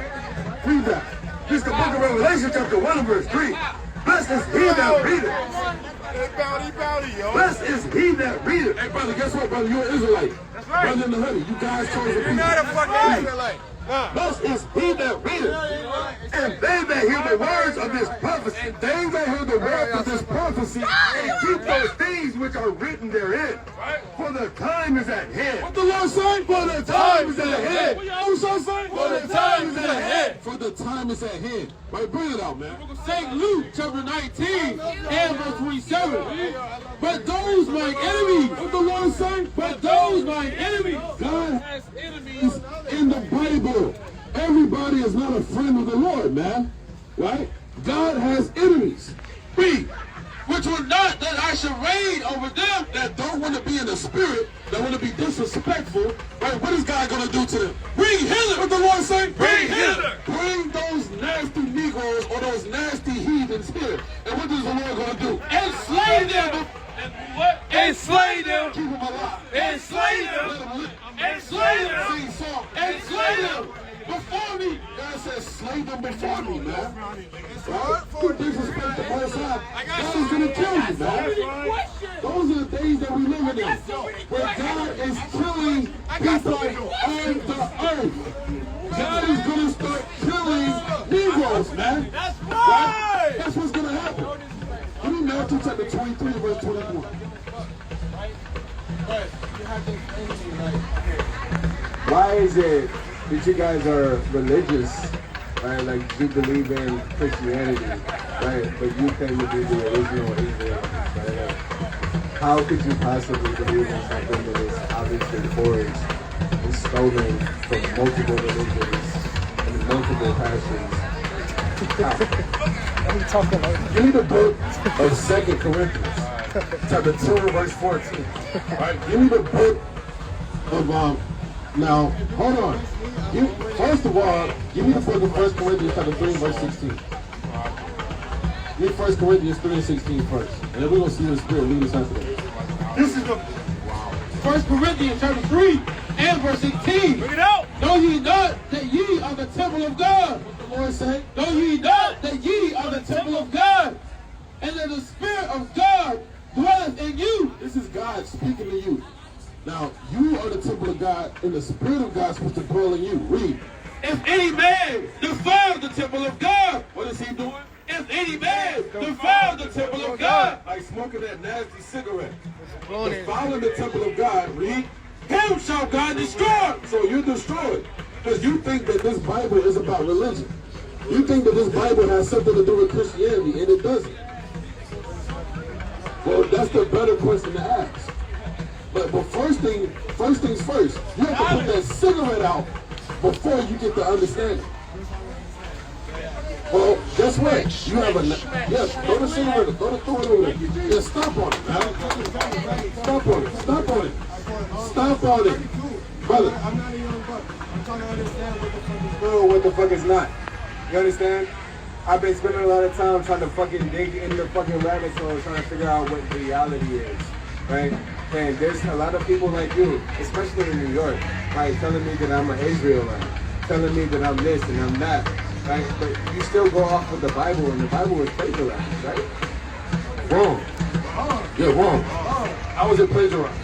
S9: Read that. This is the book of Revelation, chapter 1 and verse 3. Blessed is he that readeth. Blessed is he that readeth.
S1: Hey, brother, guess what, brother? You're an Israelite. That's right. Brother in the hoodie. You guys chose the people.
S2: You're not a fucking Israelite.
S9: Blessed is he that readeth, and they that hear the words of this prophecy, and they that hear the words of this prophecy, and keep those things which are written therein. For the time is at hand.
S1: What the Lord say?
S9: For the time is at hand.
S1: What y'all say?
S9: For the time is at hand.
S1: For the time is at hand. Right, bring it out, man.
S3: St. Luke chapter 19 and verse 27. But those mine enemies, what the Lord say? But those mine enemies.
S1: God has enemies in the Bible. Everybody is not a friend of the Lord, man. Right? God has enemies.
S3: Read. Which will not that I should reign over them.
S1: That don't want to be in the spirit, that want to be disrespectful. Right? What is God going to do to them?
S3: Bring hither.
S1: What the Lord say?
S3: Bring hither.
S1: Bring those nasty Negroes or those nasty heathens here. And what is the Lord going to do?
S3: And slay them.
S5: And what? And slay them.
S1: Keep them alive.
S5: And slay them. And slay them.
S1: Sing song.
S3: And slay them before me.
S1: God says, slay them before me, man. Right? You disrespect the Most High, God is going to kill you, man. Those are the days that we live in, where God is killing people on the earth. God is going to start killing Negroes, man.
S5: That's right.
S1: That's what's going to happen. Give me Matthew chapter 23, verse 24.
S10: Why is it that you guys are religious, right? Like you believe in Christianity, right? But you claim to be the original Israelites, right? Like, how could you possibly believe in something that is obviously forged and stolen from multiple religions and multiple passions?
S1: Give me the book of 2 Corinthians, chapter 2, verse 14. All right, give me the book of, now, hold on. First of all, give me the book of 1 Corinthians chapter 3, verse 16. Give me 1 Corinthians 3 and 16 first. And then we're going to see the Spirit lead us after that.
S3: This is the 1 Corinthians chapter 3 and verse 18.
S5: Bring it out.
S3: Know ye not that ye are the temple of God?
S1: What the Lord say?
S3: Know ye not that ye are the temple of God? And that the Spirit of God dwelleth in you?
S1: This is God speaking to you. Now, you are the temple of God, and the Spirit of God is supposed to dwell in you. Read.
S3: If any man defile the temple of God,
S1: What is he doing?
S3: if any man defile the temple of God,
S1: Like smoking that nasty cigarette. Defiling the temple of God. Read.
S3: him shall God destroy.
S1: So you're destroyed. Because you think that this Bible is about religion. You think that this Bible has something to do with Christianity, and it doesn't. Well, that's the better question to ask. But first things first, you have to put that cigarette out before you get the understanding. Well, guess what? You have a, yes, throw the cigarette, throw it over there. Yeah, stop on it, man. Stop on it, stop on it. Stop on it. Brother.
S10: I'm not even I'm trying to understand what the fuck is not. You understand? I've been spending a lot of time trying to fucking dig in the fucking rabbit hole trying to figure out what reality is, right? And there's a lot of people like you, especially in New York, right, telling me that I'm an Israelite, telling me that I'm this and I'm that, right? But you still go off with the Bible, and the Bible is plagiarized, right?
S1: Wrong. You're wrong. How was it plagiarized?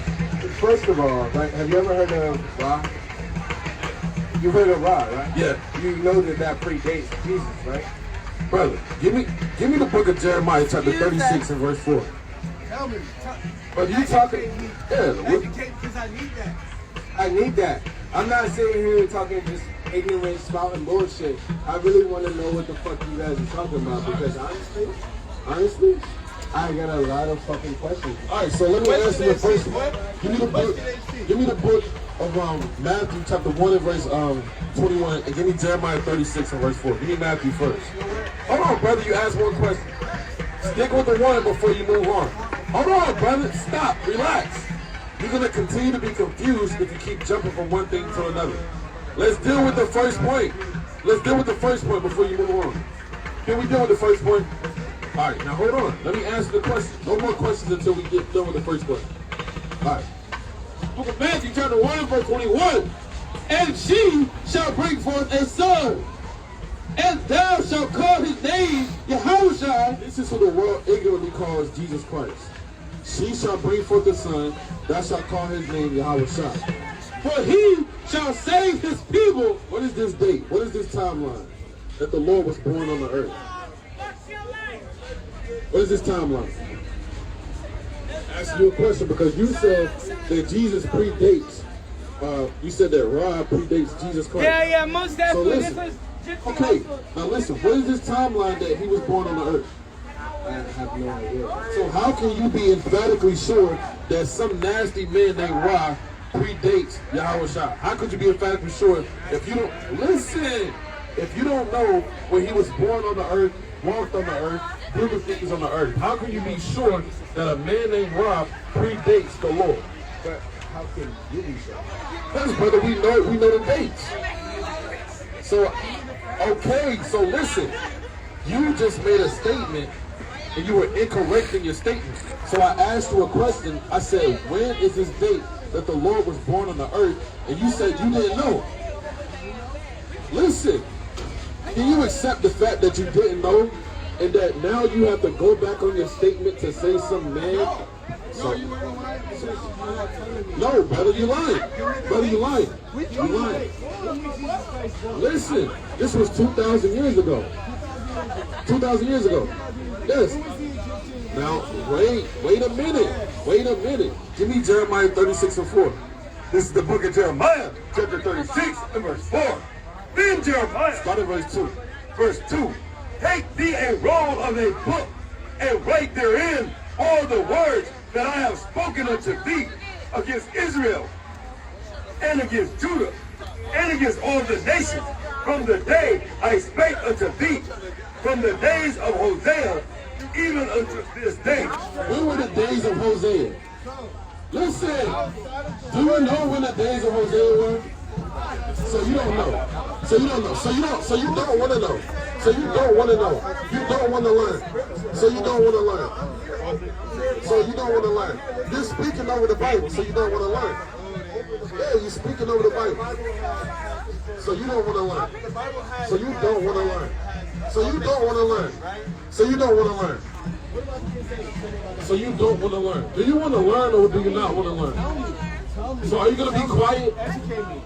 S10: First of all, right, have you ever heard of Ra? You've heard of Ra, right?
S1: Yeah.
S10: You know that predates Jesus, right?
S1: Brother, give me the book of Jeremiah chapter 36 and verse 4.
S10: Tell me.
S1: But you talking, yeah.
S10: Because I need that. I need that. I'm not sitting here talking just ignorant, spouting bullshit. I really want to know what the fuck you guys are talking about, because honestly, I got a lot of fucking questions.
S1: All right, so let me answer the first one. Give me the book of Matthew chapter 1 and verse 21, and give me Jeremiah 36 and verse 4. Give me Matthew first. Hold on, brother, you asked one question. Stick with the one before you move on. Hold on, brother, stop, relax. You're going to continue to be confused if you keep jumping from one thing to another. Let's deal with the first point. Let's deal with the first point before you move on. Can we deal with the first point? All right, now hold on. Let me answer the question. No more questions until we get done with the first point. All right.
S3: Book of Matthew, chapter 1 and verse 21. And she shall bring forth a son, and thou shalt call his name Yahushua.
S1: This is who the world ignorantly calls Jesus Christ. She shall bring forth a son, thou shalt call his name Yahushua.
S3: For he shall save his people.
S1: What is this date? What is this timeline that the Lord was born on the earth? What is this timeline? Ask you a question because you said that Jesus predates. You said that Ra predates Jesus Christ.
S5: Yeah, most definitely.
S1: So listen. Okay, now listen. What is this timeline that he was born on the earth?
S10: I have no idea.
S1: So how can you be emphatically sure that some nasty man named Ra predates Yahushua? How could you be emphatically sure if you don't listen? If you don't know when he was born on the earth, walked on the earth, did the things on the earth, how can you be sure that a man named Ra predates the Lord?
S10: But how can you be sure?
S1: Because, brother, we know the dates. So, okay, so listen. You just made a statement and you were incorrect in your statement. So I asked you a question. I said, when is this date that the Lord was born on the earth? And you said you didn't know. Listen, can you accept the fact that you didn't know and that now you have to go back on your statement to say some man? No, brother, you lying. Brother, you lying. You lying. Listen, this was 2,000 years ago. 2,000 years ago. Yes. Now, wait a minute. Wait a minute. Give me Jeremiah 36 and 4.
S9: This is the book of Jeremiah, chapter 36 and verse 4. Then Jeremiah,
S1: Start at verse 2.
S9: verse 2. Take thee a roll of a book, and write therein all the words that I have spoken unto thee against Israel, and against Judah, and against all the nations, from the day I spake unto thee, from the days of Hosea, even unto this day.
S1: When were the days of Hosea? Listen, do you know when the days of Hosea were? So you don't know. So you don't know. So you don't want to know. So you don't want to know. You don't want to learn. So you don't want to learn. So you don't want to learn. You're speaking over the Bible, so you don't want to learn. Yeah, you're speaking over the Bible. So you don't want to learn. So you don't want to learn. So you don't want to learn. So you don't want to learn. So you don't want to learn. Do you want to learn or do you not want to learn? So are you going to be quiet?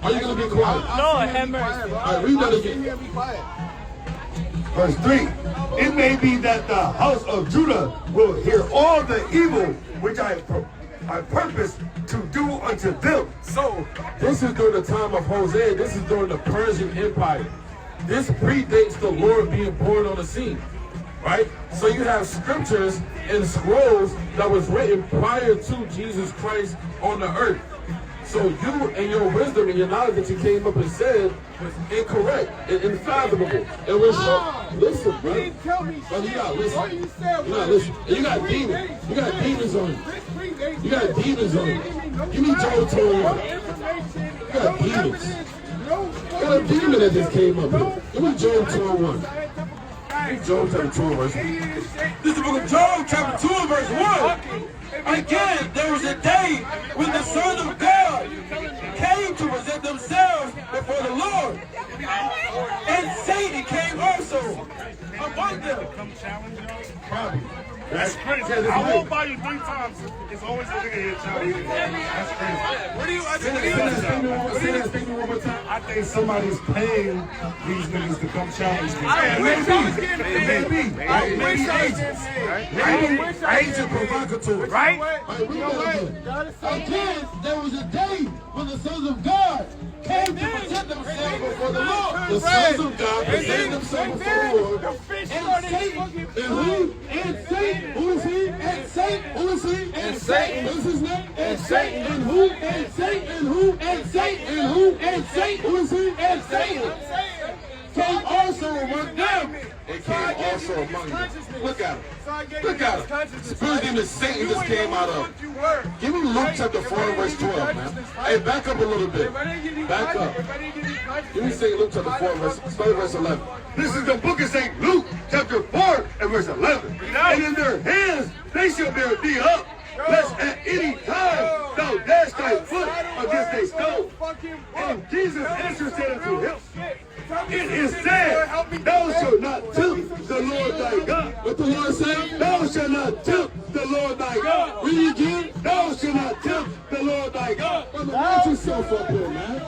S1: Are you going to be quiet?
S5: No, have mercy.
S1: All right, read that again.
S9: Verse 3. It may be that the house of Judah will hear all the evil which I purpose to do unto them.
S1: So this is during the time of Hosea. This is during the Persian Empire. This predates the Lord being born on the scene, right? So you have scriptures and scrolls that was written prior to Jesus Christ on the earth. So you and your wisdom and your knowledge that you came up and said was incorrect and unfathomable. And we're listen, bro. You gotta listen. You gotta listen. And you got demons. You got demons on you. You got demons on you. You need Joel 21. You got demons. You got a demon that just came up here. Give me Joel 21. Joel chapter 2 verse 1.
S3: This is the book of Job, chapter 2 and verse 1. Again, there was a day when the sons of God came to present themselves before the Lord. And Satan came also among them.
S1: Probably.
S4: That's crazy. I won't buy you 3 times. It's always a nigga here challenging. That's crazy.
S3: What do you
S1: Say that statement one more time.
S4: I think somebody's paying these niggas to come challenge me.
S1: Maybe agents. Maybe agent provocateurs.
S5: Right?
S3: Again, there was a day when the sons of God came to present themselves before the Lord.
S1: The sons of God presented themselves before the Lord.
S3: And Satan, and who? And Satan, who is he? And Satan, who is he? And Satan, what's his name? And Satan, and who? And Satan, and who? And Satan, and who? And Satan, who is he? And Satan came also among them.
S1: It came also among them. Look at him. Look at him. Spirit demon Satan just came out of him. Give me Luke chapter 4 and verse 12, man. Hey, back up a little bit. Back up. Give me St. Luke chapter 4 verse 11.
S9: This is the book of St. Luke, chapter 4 and verse 11. And in their hands they shall bear thee up, lest at any time thou dash thy foot against a stone. And Jesus answered said unto him, it is said, thou shalt not tempt the Lord thy God.
S1: What the Lord said?
S9: Thou shalt not tempt the Lord thy God.
S1: Read it again.
S9: Thou shalt not tempt the Lord thy God.
S1: Brother, watch yourself up here, man.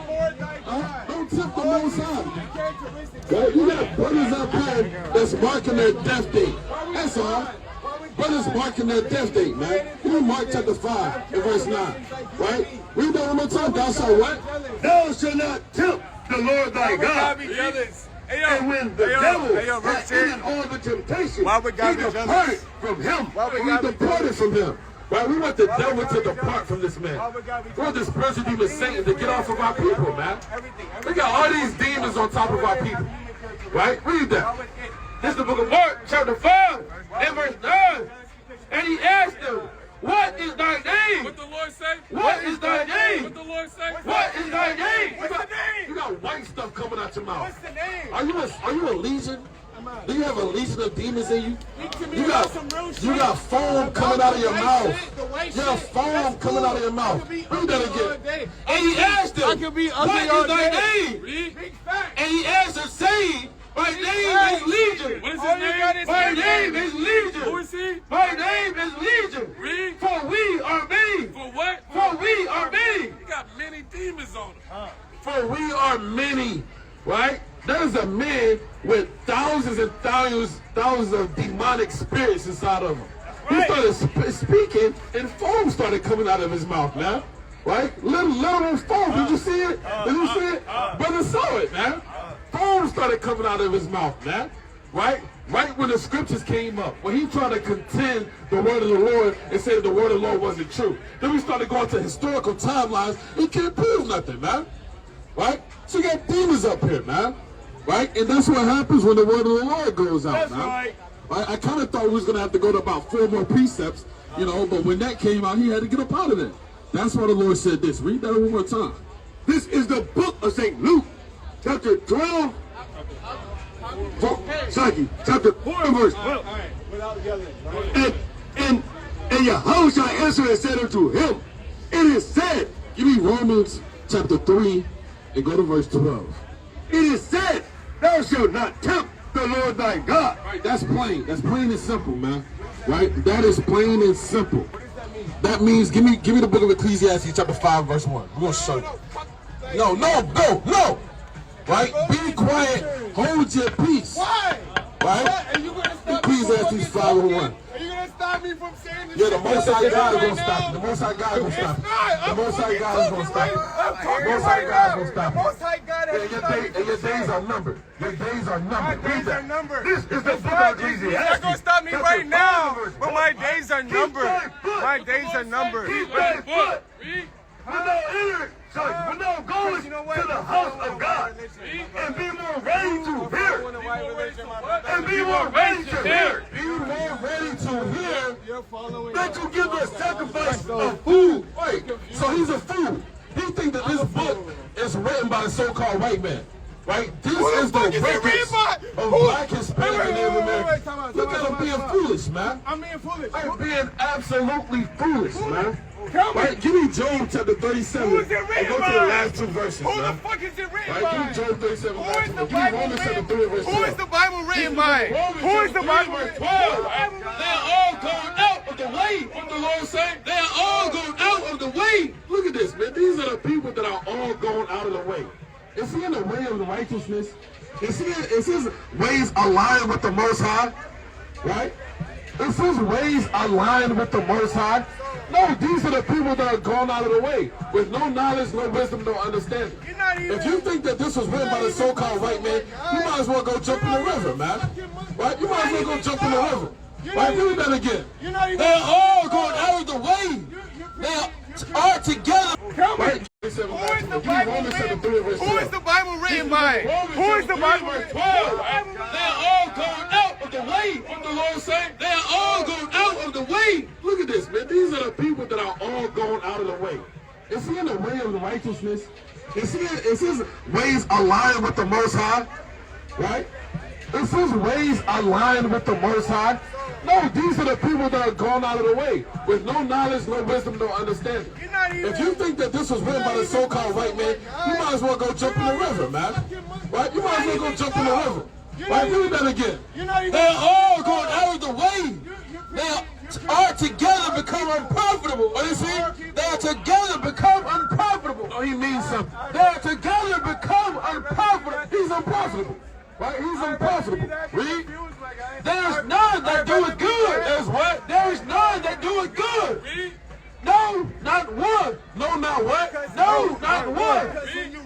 S1: Don't tempt the Most High. Right? You got brothers up here that's marking their death date. That's all. Brothers marking their death date, man. Give me Mark chapter 5 and verse 9. Right? Read that one more time. Thou shalt what?
S9: Thou shalt not tempt the Lord thy God. And when the devil had ended all the temptation, he departed from him.
S1: We departed from him. Right? We want the devil to depart from this man. We want this person, demon Satan, to get off of our people, man. We got all these demons on top of our people. Right? Read that.
S3: This is the book of Mark, chapter 5, and verse 9. And he asked them, what is thy name?
S2: What the Lord say?
S3: What is thy name?
S2: What the Lord say?
S3: What is thy name?
S1: You got white stuff coming out your mouth.
S6: What's the name?
S1: Are you a legion? Do you have a legion of demons in you? You got foam coming out of your mouth. You have foam coming out of your mouth. Read that again.
S3: And he asked them, what is thy name?
S2: Read.
S3: And he answered, saying, my name is Legion.
S2: What is his name?
S3: My name is Legion.
S2: Who is he?
S3: My name is Legion.
S2: Read.
S3: For we are many.
S2: For what?
S3: For we are many.
S2: He got many demons on him.
S1: For we are many, right? There's a man with thousands and thousands of demonic spirits inside of him. He started speaking, and foam started coming out of his mouth, man. Right? Little foam. Did you see it? Did you see it? Brother saw it, man. Foam started coming out of his mouth, man. Right? Right when the scriptures came up, when he tried to contend the word of the Lord and say that the word of the Lord wasn't true. Then we started going to historical timelines. He can't prove nothing, man. Right? So you got demons up here, man. Right? And that's what happens when the word of the Lord goes out, man. Right? I kind of thought we was going to have to go to about 4 more precepts, you know, but when that came out, he had to get up out of there. That's why the Lord said this. Read that one more time.
S9: This is the book of St. Luke, chapter 12. Chapter 4 and verse 12. And Yahushua answered and said unto him, it is said,
S1: give me Romans chapter 3 and go to verse 12.
S9: It is said, thou shalt not tempt the Lord thy God.
S1: Right, that's plain. That's plain and simple, man. Right? That is plain and simple. That means, give me the book of Ecclesiastes chapter 5 verse 1. We're going to show you. No. Right? Be quiet. Hold your peace.
S10: Why?
S1: Right?
S10: Are you gonna stop
S1: Ecclesiastes 5 and 1.
S10: Are you gonna stop me from saying this?
S1: Yeah, the Most High God is going to stop it. The Most High God is going to stop it. The Most High God is going to stop it. The Most High God is going to stop it.
S10: Most High God has
S1: And your days are numbered. Your days are numbered.
S10: My days are numbered.
S9: This is the book of Ecclesiastes.
S10: You're not gonna stop me right now. But my days are numbered. My days are numbered.
S9: Keep thy foot. When thou enter, when thou goest to the house of God, and be more ready to hear. And be more ready to hear.
S1: Be more ready to hear.
S9: That you give a sacrifice of food.
S1: Wait, so he's a fool. He thinks that this book is written by the so-called white man. Right? This is the records of black, Hispanic, and Native American. Look at him being foolish, man.
S10: I'm being foolish.
S1: I'm being absolutely foolish, man.
S10: Tell me.
S1: Right? Give me Job chapter 37.
S10: Who is it written
S1: and go
S10: by?
S1: to the last 2 verses,
S10: Who the
S1: man.
S10: fuck is it written
S1: Right?
S10: by?
S1: Give me Job 37.
S10: Who is the
S1: Give me
S10: Bible
S1: Romans chapter
S10: written?
S1: 3 verse 12.
S10: Who is the Bible written by? Who is the Bible written by?
S3: They're all gone out of the way. What the Lord said? They're all gone out of the way.
S1: Look at this, man. These are the people that are all going out of the way. Is he in the way of the righteousness? Is his ways aligned with the Most High? Right? Is his ways aligned with the Most High? No, these are the people that are gone out of the way with no knowledge, no wisdom, no understanding. If you think that this was written by the so-called white man, you might as well go jump in the river, man. Right? You might as well go jump in the river. Right? Read that again.
S3: They're all going out of the way. They are together.
S1: Right?
S10: Who is the Bible written by? Who is the Bible written by?
S3: They're all going out of the way. What the Lord said? They're all going out of the way.
S1: Look at this, man.
S9: these are the people that are all going out of the way. Is he in the way of righteousness? Is his ways aligned with the Most High? Right? Is his ways aligned with the Most High? No, these are the people that are gone out of the way with no knowledge, no wisdom, no understanding. If you think that this was written by the so-called right man, you might as well go jump in the river, man. Right? You might as well go jump in the river. Right? Read that again. They're all going out of the way. They are together become unprofitable. What is he? They are together become unprofitable. Oh, he means something. They are together become unprofitable. He's unprofitable. Right? He's unprofitable. Read. There's none that do it good. There's what? There is none that do it good. No, not one. No, not what? No, not one.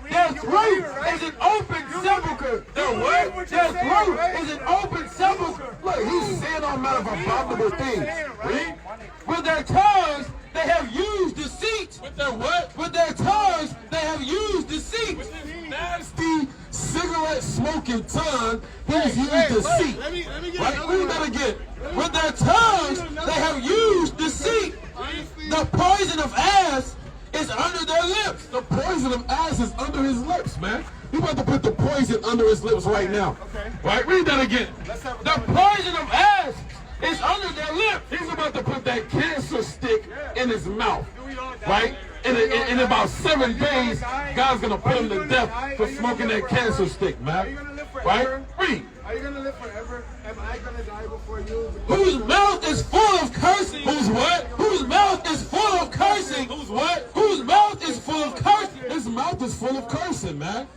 S9: Their throat is an open sepulcher. Their what? Their throat is an open sepulcher. Look, he's saying all manner of abominable things. Read. With their tongues, they have used deceit. With their what? With their tongues, they have used deceit. Nasty cigarette smoking tongue, he's used deceit. Right? Read that again. With their tongues, they have used deceit. The poison of ass is under their lips. The poison of ass is under his lips, man. You about to put the poison under his lips right now. Right? Read that again. The poison of ass is under their lips. He's about to put that cancer stick in his mouth. Right? In about 7 days, God's going to put him to death for smoking that cancer stick, man. Right? Read.
S10: Are you going to live forever? Am I going to die before you?
S9: Whose mouth is full of cursing. Whose what? Whose mouth is full of cursing. Whose what? Whose mouth is full of cursing. His mouth is full of cursing, man.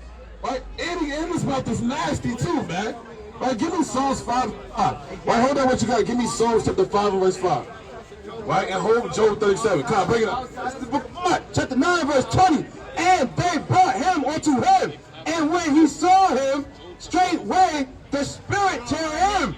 S9: Right? And his mouth is nasty too, man. Right? Give me Psalms 5. Right, hold on what you got. Give me Psalms chapter 5 and verse 5. Right? And hold Job 37. Come on, bring it up. That's the book of Mark, chapter 9, verse 20. And they brought him unto him. And when he saw him, straightway the spirit tear him.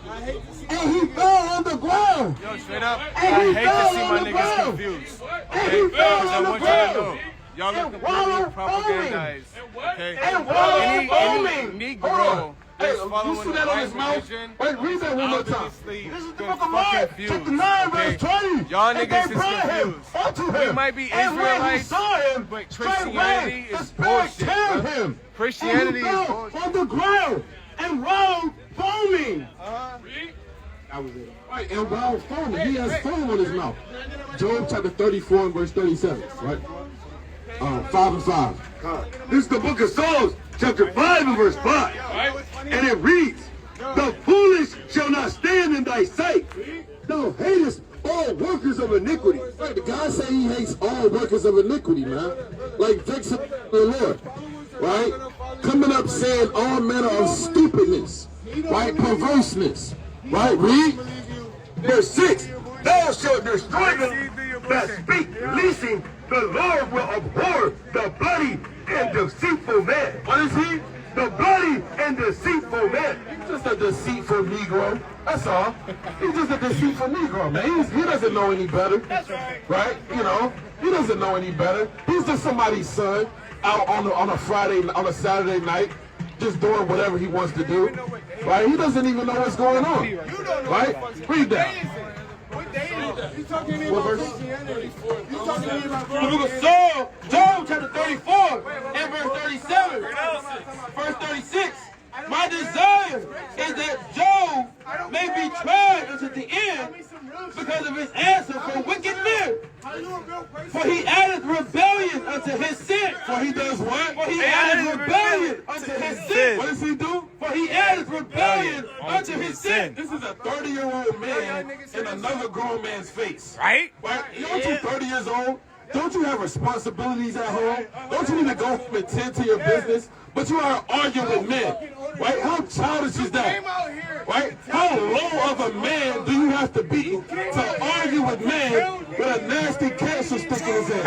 S9: And he fell on the ground.
S2: Yo, straight up,
S9: And
S2: I
S9: he
S2: hate
S9: fell
S2: to see
S9: on
S2: my
S9: the
S2: niggas
S9: ground.
S2: confused.
S9: And
S2: Okay?
S9: he fell
S2: Because I
S9: on the
S2: want you to know.
S9: ground.
S2: Y'all look
S9: And
S2: completely
S9: wallowed
S2: propagandized. Okay?
S9: And wallowed
S2: Any
S9: foaming. Hold
S2: Negro
S9: on. Hey,
S2: that's
S9: you
S2: following
S9: see
S2: the
S9: that on his
S2: right
S9: mouth?
S2: religion,
S9: Wait, read that one more time.
S2: obviously
S9: This is the
S2: gonna
S9: book of Mark,
S2: fucking
S9: chapter
S2: confuse,
S9: 9,
S2: okay?
S9: verse 20.
S2: Y'all
S9: And
S2: niggas
S9: they
S2: is
S9: brought him
S2: confused.
S9: unto
S2: We
S9: him.
S2: might be
S9: And when he
S2: Israelites,
S9: saw him,
S2: but
S9: straightway
S2: Christianity
S9: the
S2: is
S9: spirit
S2: bullshit,
S9: tear
S2: bro.
S9: him.
S2: Christianity
S9: And he
S2: is
S9: fell
S2: bullshit.
S9: on the ground and wallowed foaming. That was it. Right, and wallowed foaming. He has foam on his mouth. Job chapter 34 and verse 37. Right? 5 and 5.
S1: This is the book of Psalms, chapter 5 and verse 5. And it reads, the foolish shall not stand in thy sight. Thou hatest all workers of iniquity.
S9: Right, the guy say he hates all workers of iniquity, man. Like vexing the Lord. Right? Coming up saying all manner of stupidness. Right? Perverseness. Right? Read.
S1: Verse 6, thou shalt destroy them that speak leasing. The Lord will abhor the bloody and deceitful man.
S9: What is he?
S1: The bloody and deceitful man.
S9: He's just a deceitful Negro. That's all. He's just a deceitful Negro, man. He doesn't know any better. That's right. You know, he doesn't know any better. He's just somebody's son out on a Saturday night, just doing whatever he wants to do. Right? He doesn't even know what's going on. Right? Read that.
S10: You talking to me
S9: What
S10: about
S9: verse?
S10: Christianity? You talking to me about
S3: The book of Psalm, Job chapter 34 and verse 37. Verse 36. My desire is that Job may be tried unto the end because of his answer for wicked men. For he added rebellion unto his sin.
S9: For he does what?
S3: For he added rebellion unto his sin.
S9: What does he do?
S3: For he added rebellion unto his sin.
S9: This is a 30-year-old man in another grown man's face.
S5: Right?
S9: Right? Aren't you 30 years old? Don't you have responsibilities at home? Don't you need to go home and tend to your business? But you are arguing with men. Right? How childish is that? Right? How low of a man do you have to be to argue with men with a nasty cancer stick in his head?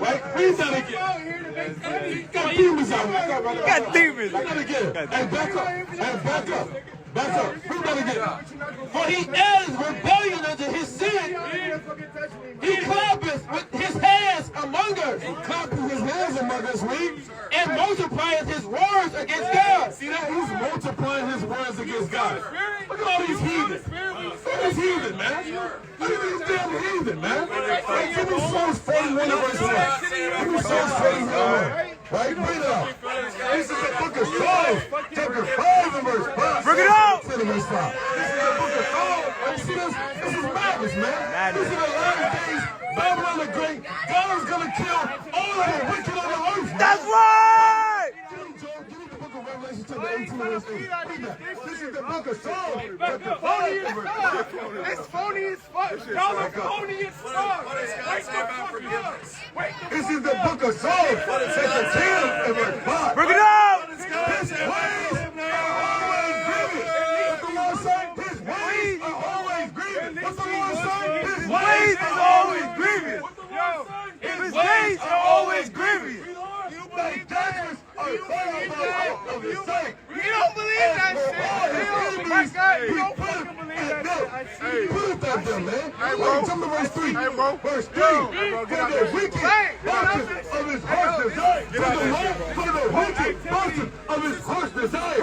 S9: Right? Read that again. You got demons out here.
S5: Got demons.
S9: Read that again. Hey, back up. Hey, back up. Back up. Read that again.
S3: For he added rebellion unto his sin. He clappeth with his hands among us.
S9: He clapping his hands among us, read.
S3: And multiplieth his words against God.
S9: See that? He's multiplying his words against God. Look at all these heathens. Look at these heathen, man. Look at these damn heathen, man. Right? Give me Psalms 41 and verse 1. Give me Psalms 41. Right? Bring it out. This is the book of Psalms, chapter 5 and verse 5.
S5: Bring it out.
S9: This is the book of Psalms. You see this? This is madness, man. This is the last days. Babylon the Great. God is going to kill all of the wicked on the earth, man.
S5: That's right.
S9: Give me the book of Revelation chapter 18 verse 8. Read that. This is the book of Psalms, chapter 5 and verse 5.
S2: It's phony as fuck. Y'all are phony as fuck.
S9: This is the book of Psalms, chapter 10 and verse 5.
S5: Bring it out.
S9: His ways are always grievous. What the Lord say? His ways are always grievous. What the Lord say? His ways are always grievous.
S5: His ways are always grievous.
S9: Thy judgments are favorable of his sight.
S2: You don't believe that shit. My God, you don't fucking believe that shit.
S9: Put it that there, man.
S2: bro.
S9: Jump to verse 3.
S2: Hey, bro.
S9: Verse 3.
S2: Yo,
S9: For the wicked fortune of his heart's desire. For the wicked fortune of his heart's desire.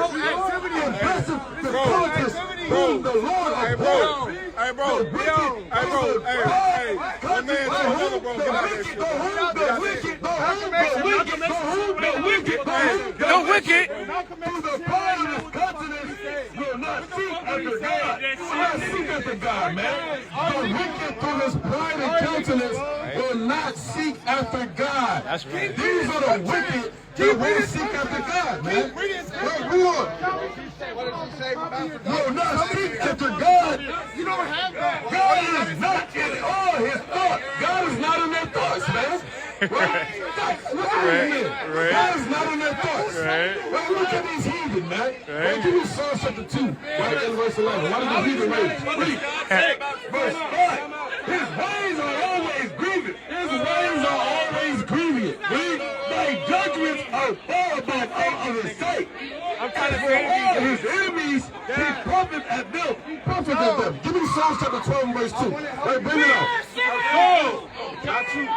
S9: And blessed the qualities whom the Lord abhors.
S2: Hey, bro. Hey, one man to another, bro. Get out of
S9: The wicked, through the pride of his countenance, will not seek after God. Will not seek after God, man. The wicked through his pride and countenance will not seek after God. That's right. These are the wicked that will seek after God, man. Read on. Will not seek after God.
S2: You don't have that.
S9: God is not in all his thoughts. God is not in their thoughts, man. Right? God is not in their thoughts. Right? Look at these heathen, man. Right? Give me Psalm chapter 2, right in verse 11. Why did the heathen rage? Read. Verse 5. His ways are always grievous. His ways are always grievous. Read. Thy judgments are far above all of his sight. I'm trying to say all his enemies, he profit at them. Profit at them. Give me Psalm chapter 12 and verse 2. Right, bring it out. Oh, got you.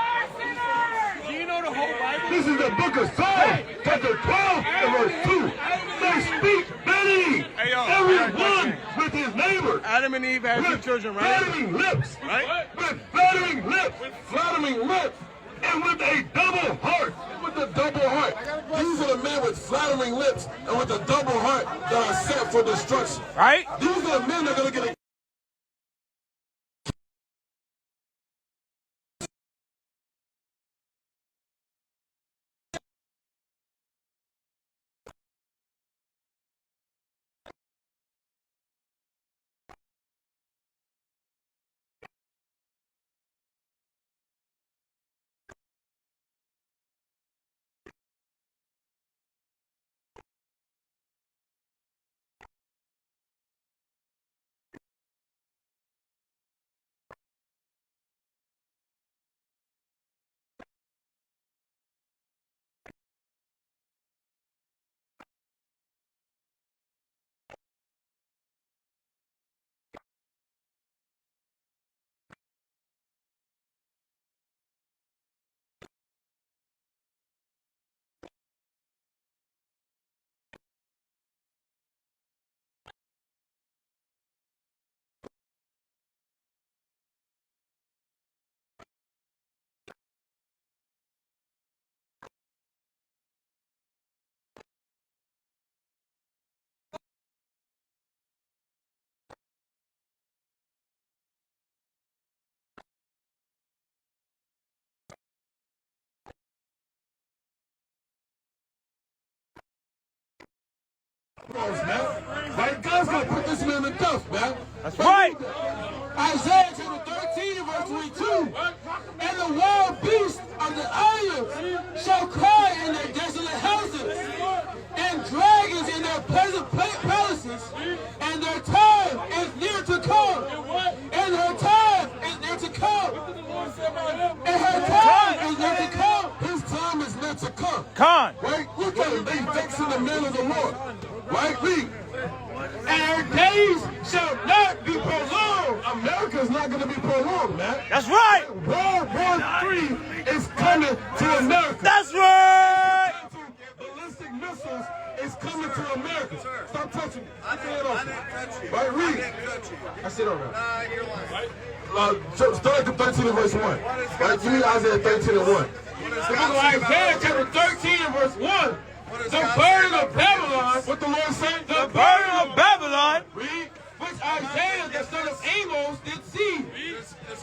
S9: This is the book of Psalms, chapter 12 and verse 2. They speak vanity, everyone with his neighbor.
S5: Adam and Eve had two children, right?
S9: Flattering lips,
S5: Right?
S9: with flattering lips, and with a double heart. With a double heart. These are the men with flattering lips and with a double heart that are set for destruction.
S5: Right?
S9: These are the men that are going to get Right? God's going to put this man in the dust, man.
S5: That's right.
S3: Isaiah chapter 13 and verse 22. And the wild beasts of the islands shall cry in their desolate houses, and dragons in their pleasant palaces, and their time is near to come. And her time is near to come. And her time is near to come.
S9: His time is near to come.
S5: Con.
S9: Right? Look at him. They vexing the men of the Lord. Right? Read.
S3: And her days shall not be prolonged.
S9: America's not going to be prolonged, man.
S5: That's right.
S9: World War III is coming to America.
S5: That's right.
S9: Ballistic missiles is
S4: coming to America. Stop touching me.
S2: I didn't touch you.
S4: Right, read.
S2: I didn't touch you.
S4: I sit on that.
S2: Nah, you're lying.
S4: Right? Start at 13 and verse 1. Right? Give me Isaiah 13 and 1.
S3: The book of Isaiah chapter 13 and verse 1. The burden of Babylon.
S4: What the Lord say?
S3: The burden of Babylon. Read. Which Isaiah the son of Amos did see.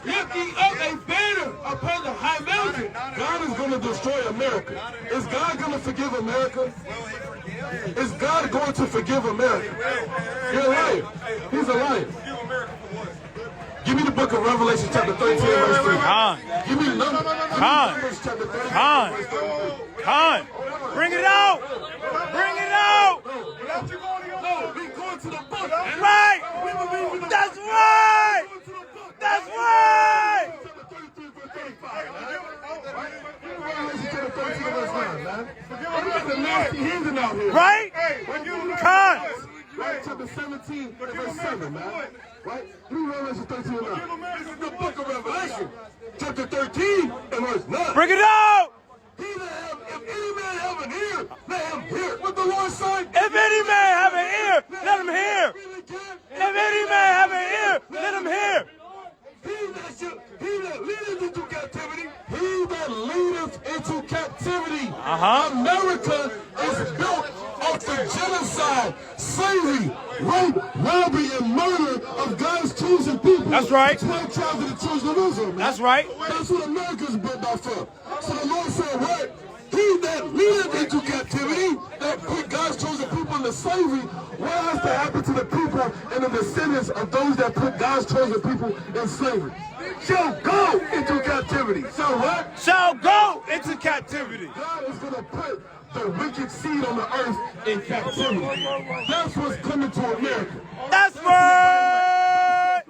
S3: Lifting up a banner upon the high mountain.
S4: God is going to destroy America. Is God going to forgive America? Is God going to forgive America? You're a liar. He's a liar. Give me the book of Revelation chapter 13 verse 3. Give me Numbers chapter 13 verse 3.
S5: Bring it out. Bring it out.
S4: No, we going to the book.
S5: Right. That's right. That's right. Right?
S4: Right, chapter 17, verse 7, man. Right? Read Revelation 13 and 9. This is the book of Revelation, chapter 13 and verse 9.
S5: Bring it out.
S4: If any man have an ear, let him hear what the Lord said.
S5: If any man have an ear, let him hear. If any man have an ear, let him hear.
S4: He that leadeth into captivity. He that leadeth into captivity. America is built off the genocide, slavery, rape, robbery, and murder of God's chosen people.
S5: That's right.
S4: 12 tribes of the children of Israel, man.
S5: That's right.
S4: That's what America is built off of. So the Lord said, what? He that leadeth into captivity, that put God's chosen people into slavery, what has to happen to the people and the descendants of those that put God's chosen people in slavery? Shall go into captivity. So what?
S5: Shall go into captivity.
S4: God is going to put the wicked seed on the earth in captivity. That's what's coming to America.
S5: That's right.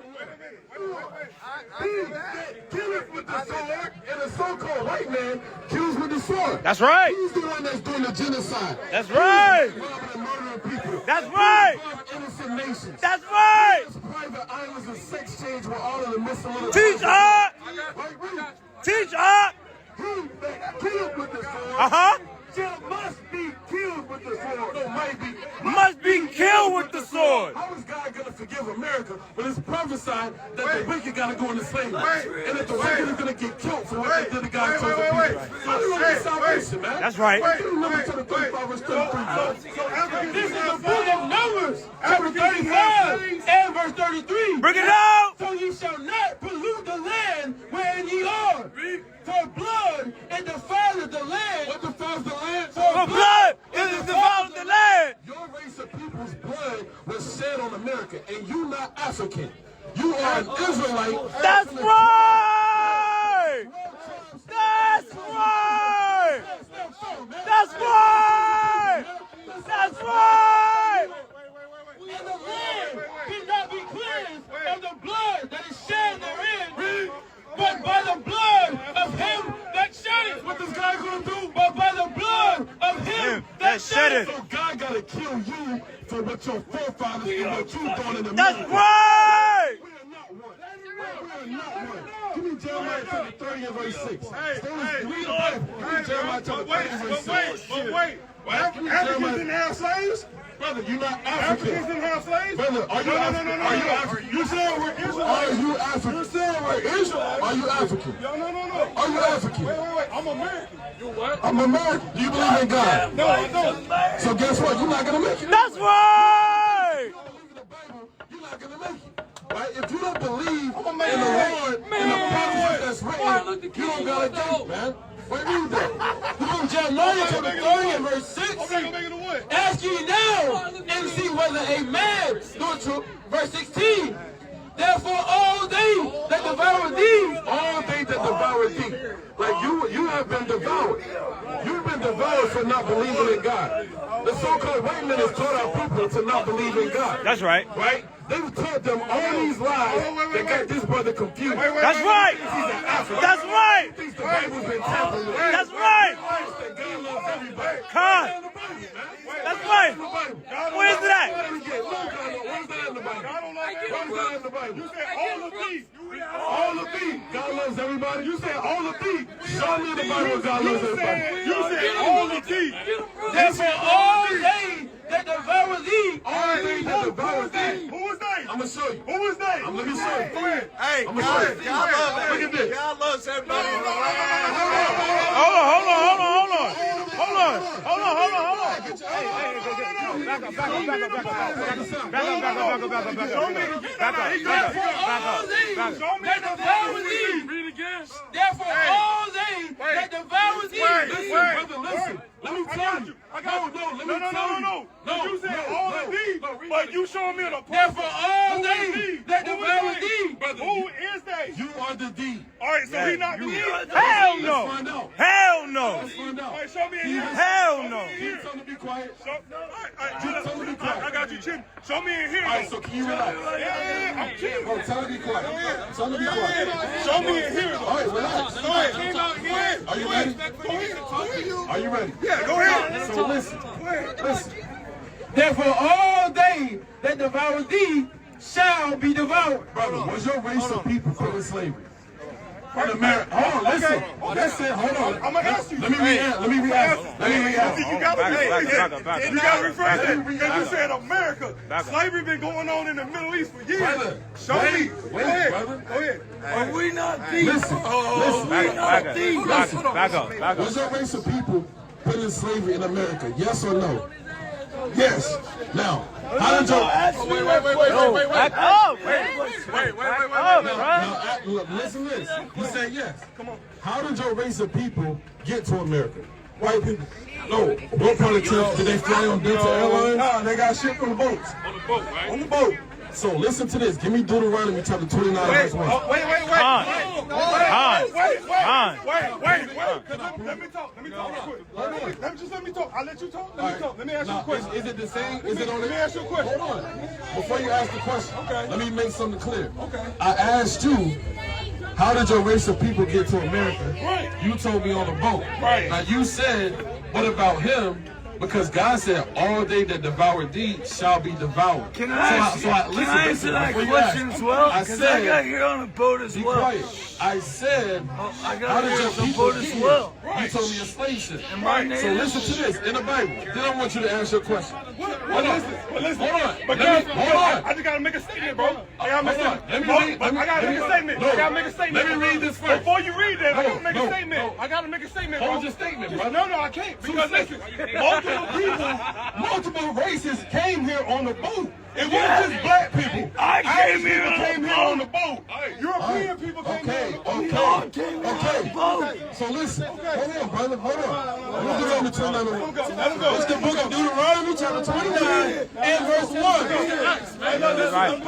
S4: He that killeth with the sword, and the so-called white man kills with the sword.
S5: That's right.
S4: He's the one that's doing the genocide.
S5: That's right.
S4: He's robbing and murdering people.
S5: That's right.
S4: Innocent nations.
S5: That's right.
S4: Private islands of sex change where all of the missing little
S5: Teach up. Teach up.
S4: He that killeth with the sword. Must be killed with the sword. No,
S5: must be killed with the sword.
S4: How is God going to forgive America when it's prophesied that the wicked got to go into slavery and that the wicked is going to get killed for what they did to God's chosen people? How do you get salvation, man?
S5: That's right.
S3: This is the book of Numbers, chapter 35 and verse 33.
S5: Bring it out.
S3: So ye shall not pollute the land wherein ye are. For blood it defileth the land.
S4: What defiles the land?
S5: For blood it defileth the land.
S4: Your race of people's blood was shed on America, and you not African. You are an Israelite.
S5: That's right. That's right. That's right. That's right.
S3: And the land cannot be cleansed of the blood that is shed therein, but by the blood of him that shed it.
S4: What this guy gonna do?
S3: But by the blood of him that shed it.
S4: So God gotta kill you for what your forefathers and what you doing in the
S5: That's right.
S4: We are not one. We are not one. Give me Jeremiah chapter 30 and verse 6. Read the Bible. Give me Jeremiah chapter 30 and verse 6.
S9: But wait. Africans didn't have slaves?
S4: Brother, you're not African.
S9: Africans didn't have slaves?
S4: Brother, are you African? Are you African?
S9: You said we're Israelites.
S4: Are you African?
S9: You said we're Israelites.
S4: Are you African?
S9: No.
S4: Are you African?
S9: Wait. I'm American. You what?
S4: I'm American. Do you believe in God?
S9: No, I don't.
S4: So guess what? You're not going to make it.
S5: That's right.
S4: If you don't believe in the Bible, you're not going to make it. Right? If you don't believe in the Lord and the promises that's written, you don't got to get, man. Wait, read that.
S3: The book of Jeremiah chapter 30 and verse 6. Ask ye now and see whether a man do true. Verse 16. Therefore all they that devour thee,
S4: all they that devour thee. Like you have been devoured. You've been devoured for not believing in God. The so-called white man has taught our people to not believe in God.
S5: That's right.
S4: Right? They've taught them all these lies that got this brother confused.
S5: That's right. That's right.
S4: He thinks the Bible's been tampered with.
S5: That's right.
S4: That God loves everybody.
S5: Con. That's right. Where is it at?
S4: Where's that in the Bible? Where's that in the Bible? You said all of these. All of these. God loves everybody. You said all of these. Show me in the Bible God loves everybody.
S9: You said all of these.
S3: therefore all they
S9: all they that devour thee.
S4: Who was they?
S9: I'm gonna show you.
S4: Who was they?
S9: Let me show you.
S4: Go ahead.
S5: Hey,
S9: I'm gonna show you.
S5: y'all love
S9: Look at this.
S5: Y'all love everybody in the land.
S4: Hold on.
S3: Read again. Therefore, all they that devour thee.
S4: Listen. Let me tell you. No. You said all of these, but you showing me the part.
S3: Therefore, all they that devour thee.
S4: Who is they?
S9: You are the D.
S4: All right, so he not the lead?
S9: Hell no. Let's find out.
S4: Hell no.
S9: Let's find out.
S4: All right, show me in here.
S9: Hell no. Keep telling me to be quiet.
S4: I got you, Chin. Show me in here.
S9: All right, so can you relax?
S4: Yeah, I'm chilling.
S9: Oh, tell him to be quiet. Tell him to be quiet.
S4: Show me in here.
S9: All right, relax.
S4: Go ahead.
S9: Are you ready? Are you ready?
S4: Yeah, go ahead.
S9: So listen. Listen.
S3: Therefore, all they that devour thee shall be devoured.
S9: Brother, was your race of people put in slavery? In America. Hold on, listen. Listen, hold on.
S4: I'm gonna ask you.
S9: Let me re-ask.
S4: You gotta rephrase that because you said America. Slavery been going on in the Middle East for years.
S9: Brother,
S4: Show me. Go ahead.
S9: brother.
S4: Go ahead.
S5: Are we not thieves?
S9: Listen.
S5: Back up.
S9: Was your race of people put in slavery in America? Yes or no? Yes. Now, how did your...
S5: Wait. Back up. Wait.
S9: Now, look, listen to this. You say yes. Come on. How did your race of people get to America? White people. No. What part of town? Did they fly on Delta Airlines? No, they got shipped on the boats.
S4: On the boat, right?
S9: On the boat. So listen to this. Give me Deuteronomy chapter 29 verse 1.
S4: Wait. Let me talk real quick. Let me talk. I'll let you talk. Let me ask you a question.
S9: Is it the same? Is it on the...
S4: Let me ask you a question.
S9: Hold on. Before you ask the question,
S4: Okay.
S9: let me make something clear.
S4: Okay.
S9: I asked you, how did your race of people get to America?
S4: Right.
S9: You told me on a boat.
S4: Right.
S9: Now you said, what about him? Because God said, all they that devour thee shall be devoured.
S5: Can I answer that question as well? Because I got here on a boat as well.
S9: Be quiet. I said,
S5: I
S9: how
S5: got
S9: did
S5: here
S9: your
S5: on a
S9: people
S5: boat as well.
S9: You told me a slave ship.
S5: And my name
S9: So listen to this, in the Bible. Then I want you to answer your question.
S4: Hold on.
S9: Hold on.
S4: I just gotta make a statement, bro. I gotta make a statement.
S9: Let me read this first.
S4: Before you read that, I gotta make a statement. I gotta make a statement, bro.
S9: Hold your statement, bro.
S4: No, I can't. Because listen,
S9: multiple races came here on the boat. It wasn't just black people.
S5: I came here
S9: on the boat.
S4: European people came here.
S9: Okay. So listen. Hold on, brother. Hold on. Let's go to
S4: Let him go.
S9: It's the book of Deuteronomy, chapter 29, and verse 1.
S4: Let him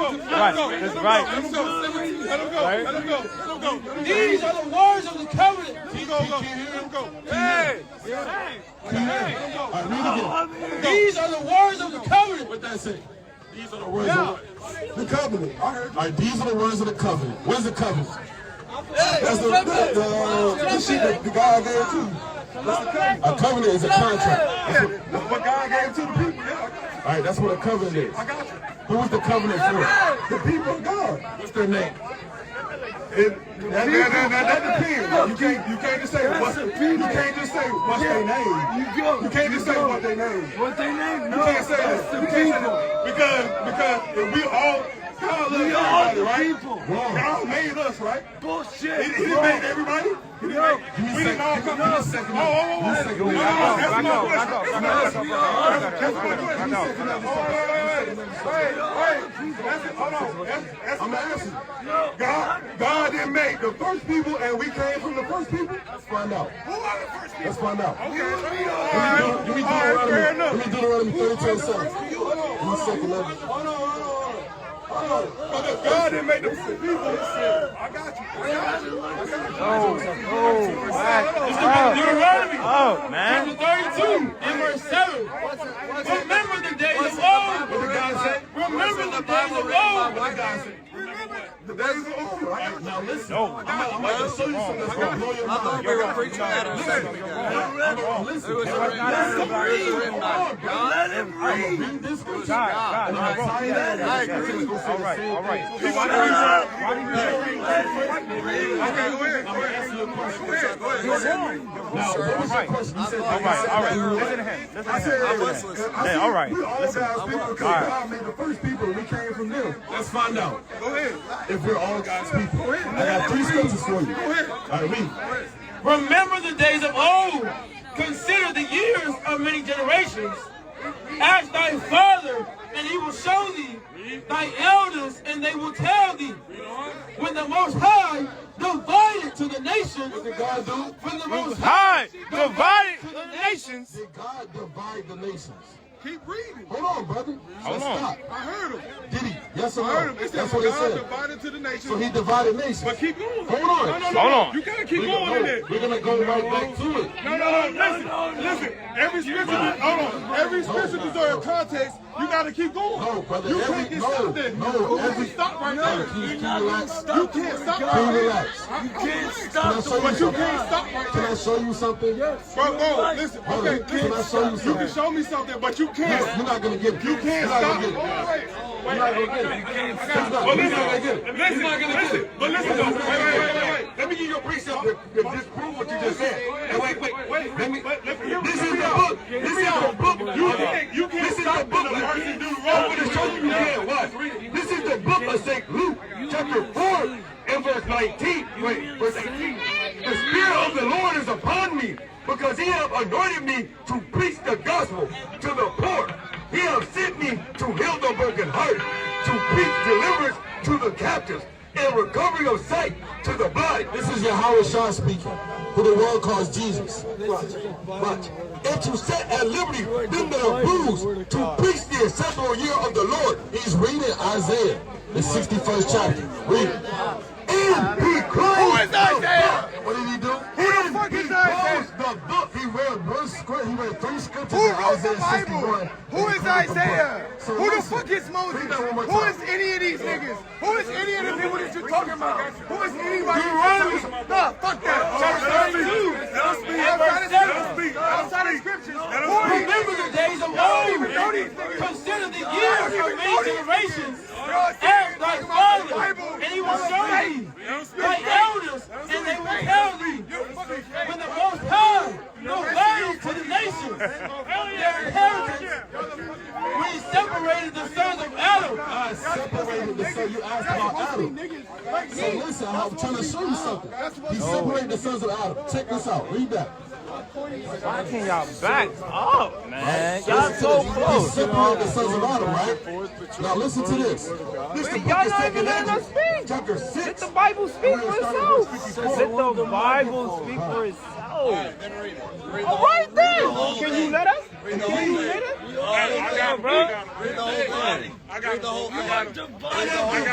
S4: go.
S3: These are the words of the covenant.
S4: Let him go.
S5: Hey!
S9: All right, read again.
S3: These are the words of the covenant.
S9: What that say? These are the words of the covenant. All right, these are the words of the covenant. What is the covenant? That's the sheet that the God gave to you. A covenant is a contract. That's what God gave to the people. All right, that's what a covenant is. Who is the covenant for? The people of God. What's their name? That depends. You can't just say what's their name. You can't just say what they name.
S5: What they name?
S9: You can't say that. You can't say that. Because if we all
S5: people.
S9: God made us, right?
S5: Bullshit.
S9: He didn't make everybody. We didn't all come. Give me a second. I'm asking. God didn't make the first people, and we came from the first people. Let's find out.
S4: Who are the first people?
S9: Let's find out.
S4: Okay.
S9: Let me do Deuteronomy 32:7. Give me a second. Hold on.
S4: God didn't make the first people. I got you.
S5: Oh, man.
S3: Chapter 32 and verse 7. Remember the days of old.
S9: What did God say?
S3: Remember the days of old.
S9: What did God say? The days are over.
S4: Now listen.
S11: No.
S4: I'm about to show you something that's going to blow your mind.
S11: You're wrong. Listen.
S4: Listen.
S11: It was written by God and read this scripture.
S4: God.
S11: I agree.
S4: All right.
S11: So why did you read?
S9: Okay, go ahead.
S4: I'm going to ask you a question.
S9: Go ahead.
S4: Now, what was your question? You said
S11: All right. Listen to him.
S9: I said,
S11: All right.
S9: we all God's people because God made the first people. We came from them.
S4: Let's find out.
S9: Go ahead.
S4: If we're all God's people. I got 3 scriptures for you.
S9: Go ahead.
S4: All right, read.
S3: Remember the days of old. Consider the years of many generations. Ask thy father, and he will show thee. Thy elders, and they will tell thee. When the Most High divided to the nations.
S1: What did God do?
S3: When the Most
S11: High divided to the nations.
S1: Did God divide the nations?
S9: Keep reading.
S1: Hold on, brother.
S11: Hold on.
S1: Stop.
S9: I heard him.
S1: Did he? Yes or
S9: I
S1: no?
S9: heard him. It said
S1: That's what it
S9: God
S1: said.
S9: divided to the nations.
S1: So he divided nations.
S9: But keep going.
S1: Hold on.
S11: Hold on.
S9: You gotta keep
S1: We're
S9: going in there.
S1: going to go right back to it.
S9: No. Listen. Every scripture, hold on. Every scripture deserves context. You gotta keep going.
S1: No, brother.
S9: You can't get stopped there. You can't stop right now.
S1: Can you relax?
S9: You can't stop
S1: Can you
S9: right
S1: relax?
S9: there. You can't
S1: Can I
S9: stop.
S1: show you
S9: But you
S1: something?
S9: can't stop right
S1: Can I
S9: there.
S1: show you something?
S9: Bro, listen.
S1: Hold
S9: Okay,
S1: on. Can I show you
S9: you
S1: something?
S9: can show me something, but you can't.
S1: You're not going to get it.
S9: You can't
S1: You're not
S9: stop.
S1: gonna get it.
S9: Wait.
S1: You're not going to get it. He's not going to get it.
S9: Listen, but listen though. Wait. Let me give you a precept to disprove what you just said. And wait. Let me. This is the book. This is the book. You can't stop the book. I'm going to show you can't. Watch. This is the book of St. Luke, chapter 4, and verse 19. Verse 18. The Spirit of the Lord is upon me, because he hath anointed me to preach the gospel to the poor. He hath sent me to heal the brokenhearted, to preach deliverance to the captives, and recovery of sight to the blind.
S1: This is Yahweh Shah speaking, who the world calls Jesus. Watch. And to set at liberty them that are bruised, to preach the acceptable year of the Lord. He's reading Isaiah, the 61st chapter. Read it. And he closed.
S9: Who is Isaiah?
S1: What did he do?
S9: Who the fuck is Isaiah?
S1: The book. He read 3 scriptures.
S9: Who wrote the
S1: Isaiah
S9: Bible?
S1: 61.
S9: Who is Isaiah?
S1: So
S9: Who the
S1: listen.
S9: fuck is Moses?
S1: Read that one more
S9: Who
S1: time.
S9: is any of these niggas? Who is any of the people that you're talking about? Who is anybody? Nah, fuck that. Outside of scriptures.
S3: Remember the days of old. Consider the years of many generations. Ask thy father, and he will show thee. Thy elders, and they will tell thee. When the Most High divided to the nations their inheritance, when he separated the sons of Adam.
S1: God separated the sons. You asked about Adam. So listen, I'm trying to show you something. He separated the sons of Adam. Check this out. Read that.
S11: Why can't y'all back up, man? Y'all so
S1: He
S11: close.
S1: separated the sons of Adam, right? Now listen to this. This is the book
S11: Y'all
S1: of
S11: not even
S1: 2
S11: letting us
S1: Ezra,
S11: speak.
S1: chapter
S11: Let
S1: 6.
S11: the Bible speak for itself. Let the Bible speak for itself. All right then. Can you let us? Can you let us?
S9: I got
S11: bro.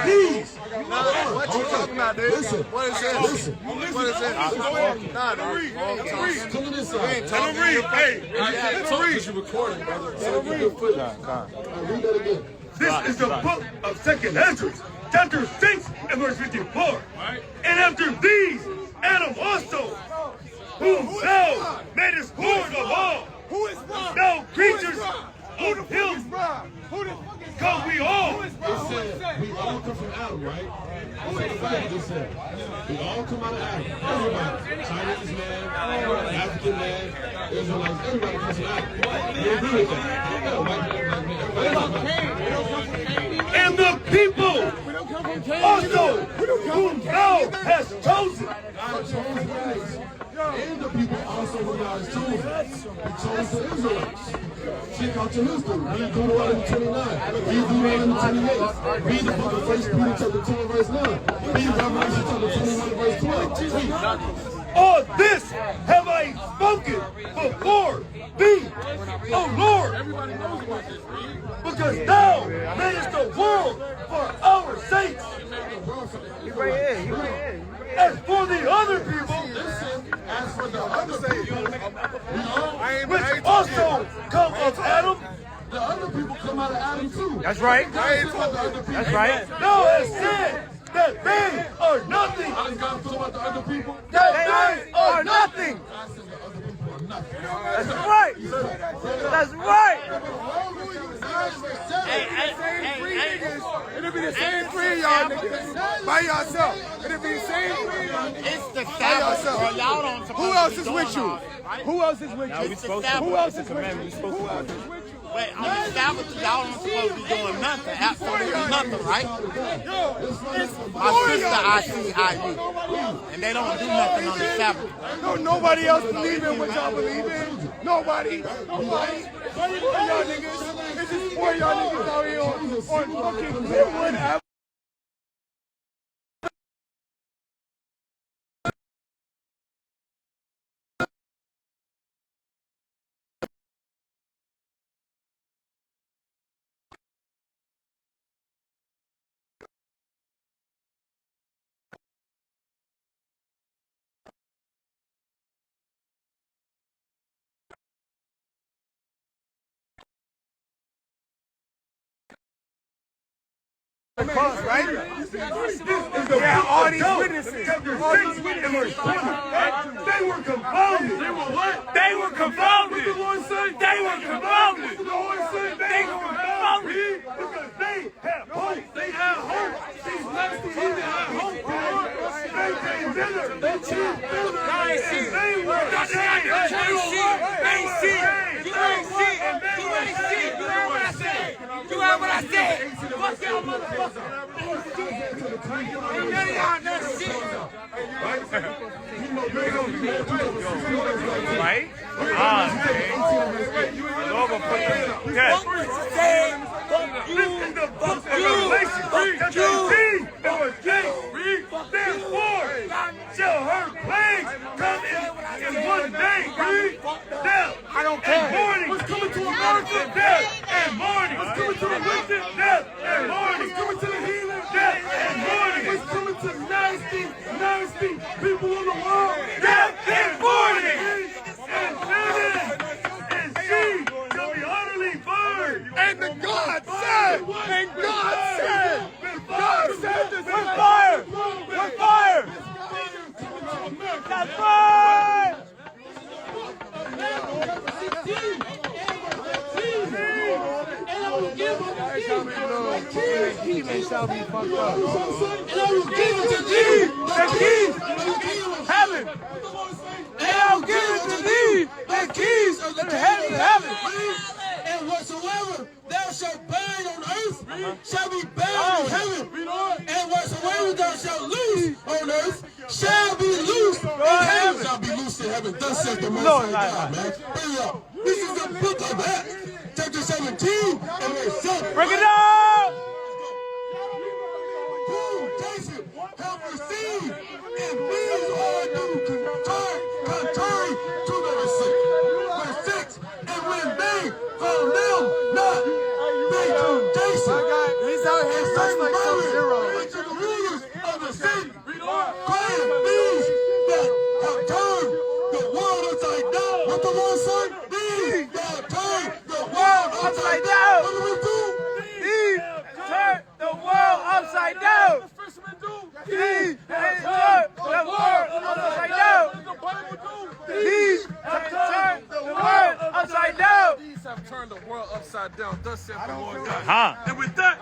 S1: These.
S2: What you talking about, dude?
S1: Listen.
S2: What is this?
S1: Listen.
S2: What is this? Nah, dude.
S1: Check this out.
S9: Tell him read. Hey,
S1: You're recording, brother. So you can put it. Read that again.
S9: this is the book of 2 Ezra, chapter 6 and verse 54. And after these, Adam also, whom thou madest Lord of all, thou creatures of him, because we all.
S1: It said we all come from Adam, right? That's what the Bible just said. We all come out of Adam. Everybody. Chinese man, African man, Israelites, everybody comes from Adam. You agree with that?
S9: And the people also whom thou hast chosen.
S1: God chose guys. And the people also who God has chosen. He chose the Israelites. Check out your history. Read Deuteronomy 29. Read Deuteronomy 28. Read the book of 1 Peter chapter 2 and verse 9. Read Revelation chapter 21 and verse 12.
S9: All this have I spoken before thee, O Lord, because thou madest the world for our sakes. As for the other people,
S1: As for the other people,
S9: which also come of Adam,
S1: the other people come out of Adam too.
S11: That's right.
S1: That's
S11: That's right.
S9: thou hast said, that they are nothing.
S4: I just got to talk about the other people.
S9: That they are nothing.
S4: I said the other people are nothing.
S5: That's right. That's right.
S2: It'll be the same three of y'all niggas by yourself. It'll be the same three of y'all niggas.
S5: It's the Sabbath, bro. Y'all don't.
S2: Who else is with you? Who else is with you?
S5: We supposed to.
S2: Who else is with you?
S5: Who else is with you? Wait, on the Sabbath, y'all don't supposed to be doing nothing. Absolutely nothing, right? My sister, I see, and they don't do nothing on the Sabbath.
S2: No, nobody else believe in what y'all believe in. Nobody. Nobody. Four of y'all niggas. It's just four of y'all niggas out here on fucking Clearwood Avenue. Right? Yeah, all these witnesses. All these witnesses.
S9: They were confounded. They were what?
S5: They were confounded.
S9: What the Lord say?
S5: They were confounded.
S9: The Lord said they were confounded because they have hope. They have hope. These nasty heathen have hope. They came thither. They came thither.
S5: Y'all ain't see.
S9: They were
S5: You ain't see. You ain't see. You ain't see. You heard what I said. You heard what I said. Fuck y'all motherfuckers. Ain't none of y'all never shit. Right? Y'all gonna put them. Yes. Fuck you. Fuck you. Fuck you.
S9: Therefore shall her plagues come in one day. Death.
S5: I don't care.
S9: Morning. What's coming to America? Death and morning. What's coming to the wicked? Death and morning. What's coming to the heathen? Death and morning. What's coming to nasty people in the world? Death and morning. And women and she shall be utterly burned.
S2: And the God said, this
S5: With fire! With fire! That's right!
S2: heathen shall be fucked up.
S5: And I will give it to thee, the keys of heaven. And I will give it to thee, the keys of the heaven. And whatsoever thou shalt bind on earth shall be bound in heaven. And whatsoever thou shalt loose on earth shall be loosed in heaven.
S10: Shall be loosed in heaven. Thus saith the Most High God, man. Bring it up. This is the book of Acts, chapter 17, and verse 7.
S5: Bring it up!
S10: Who, Jason, have received, and these are to contrary to the receipt. Verse 6, and when they found them not, they took Jason,
S2: He's out here
S10: and
S2: like Sub-Zero.
S10: unto the rulers of the city, crying these that have turned the world upside down. What the Lord said? These that have turned the world upside down. What do we do?
S5: These turn the world upside down. These turn the world upside down. These turn the world upside down.
S2: These have turned the world upside down. Thus saith the Lord God.
S5: Huh?
S9: And with that,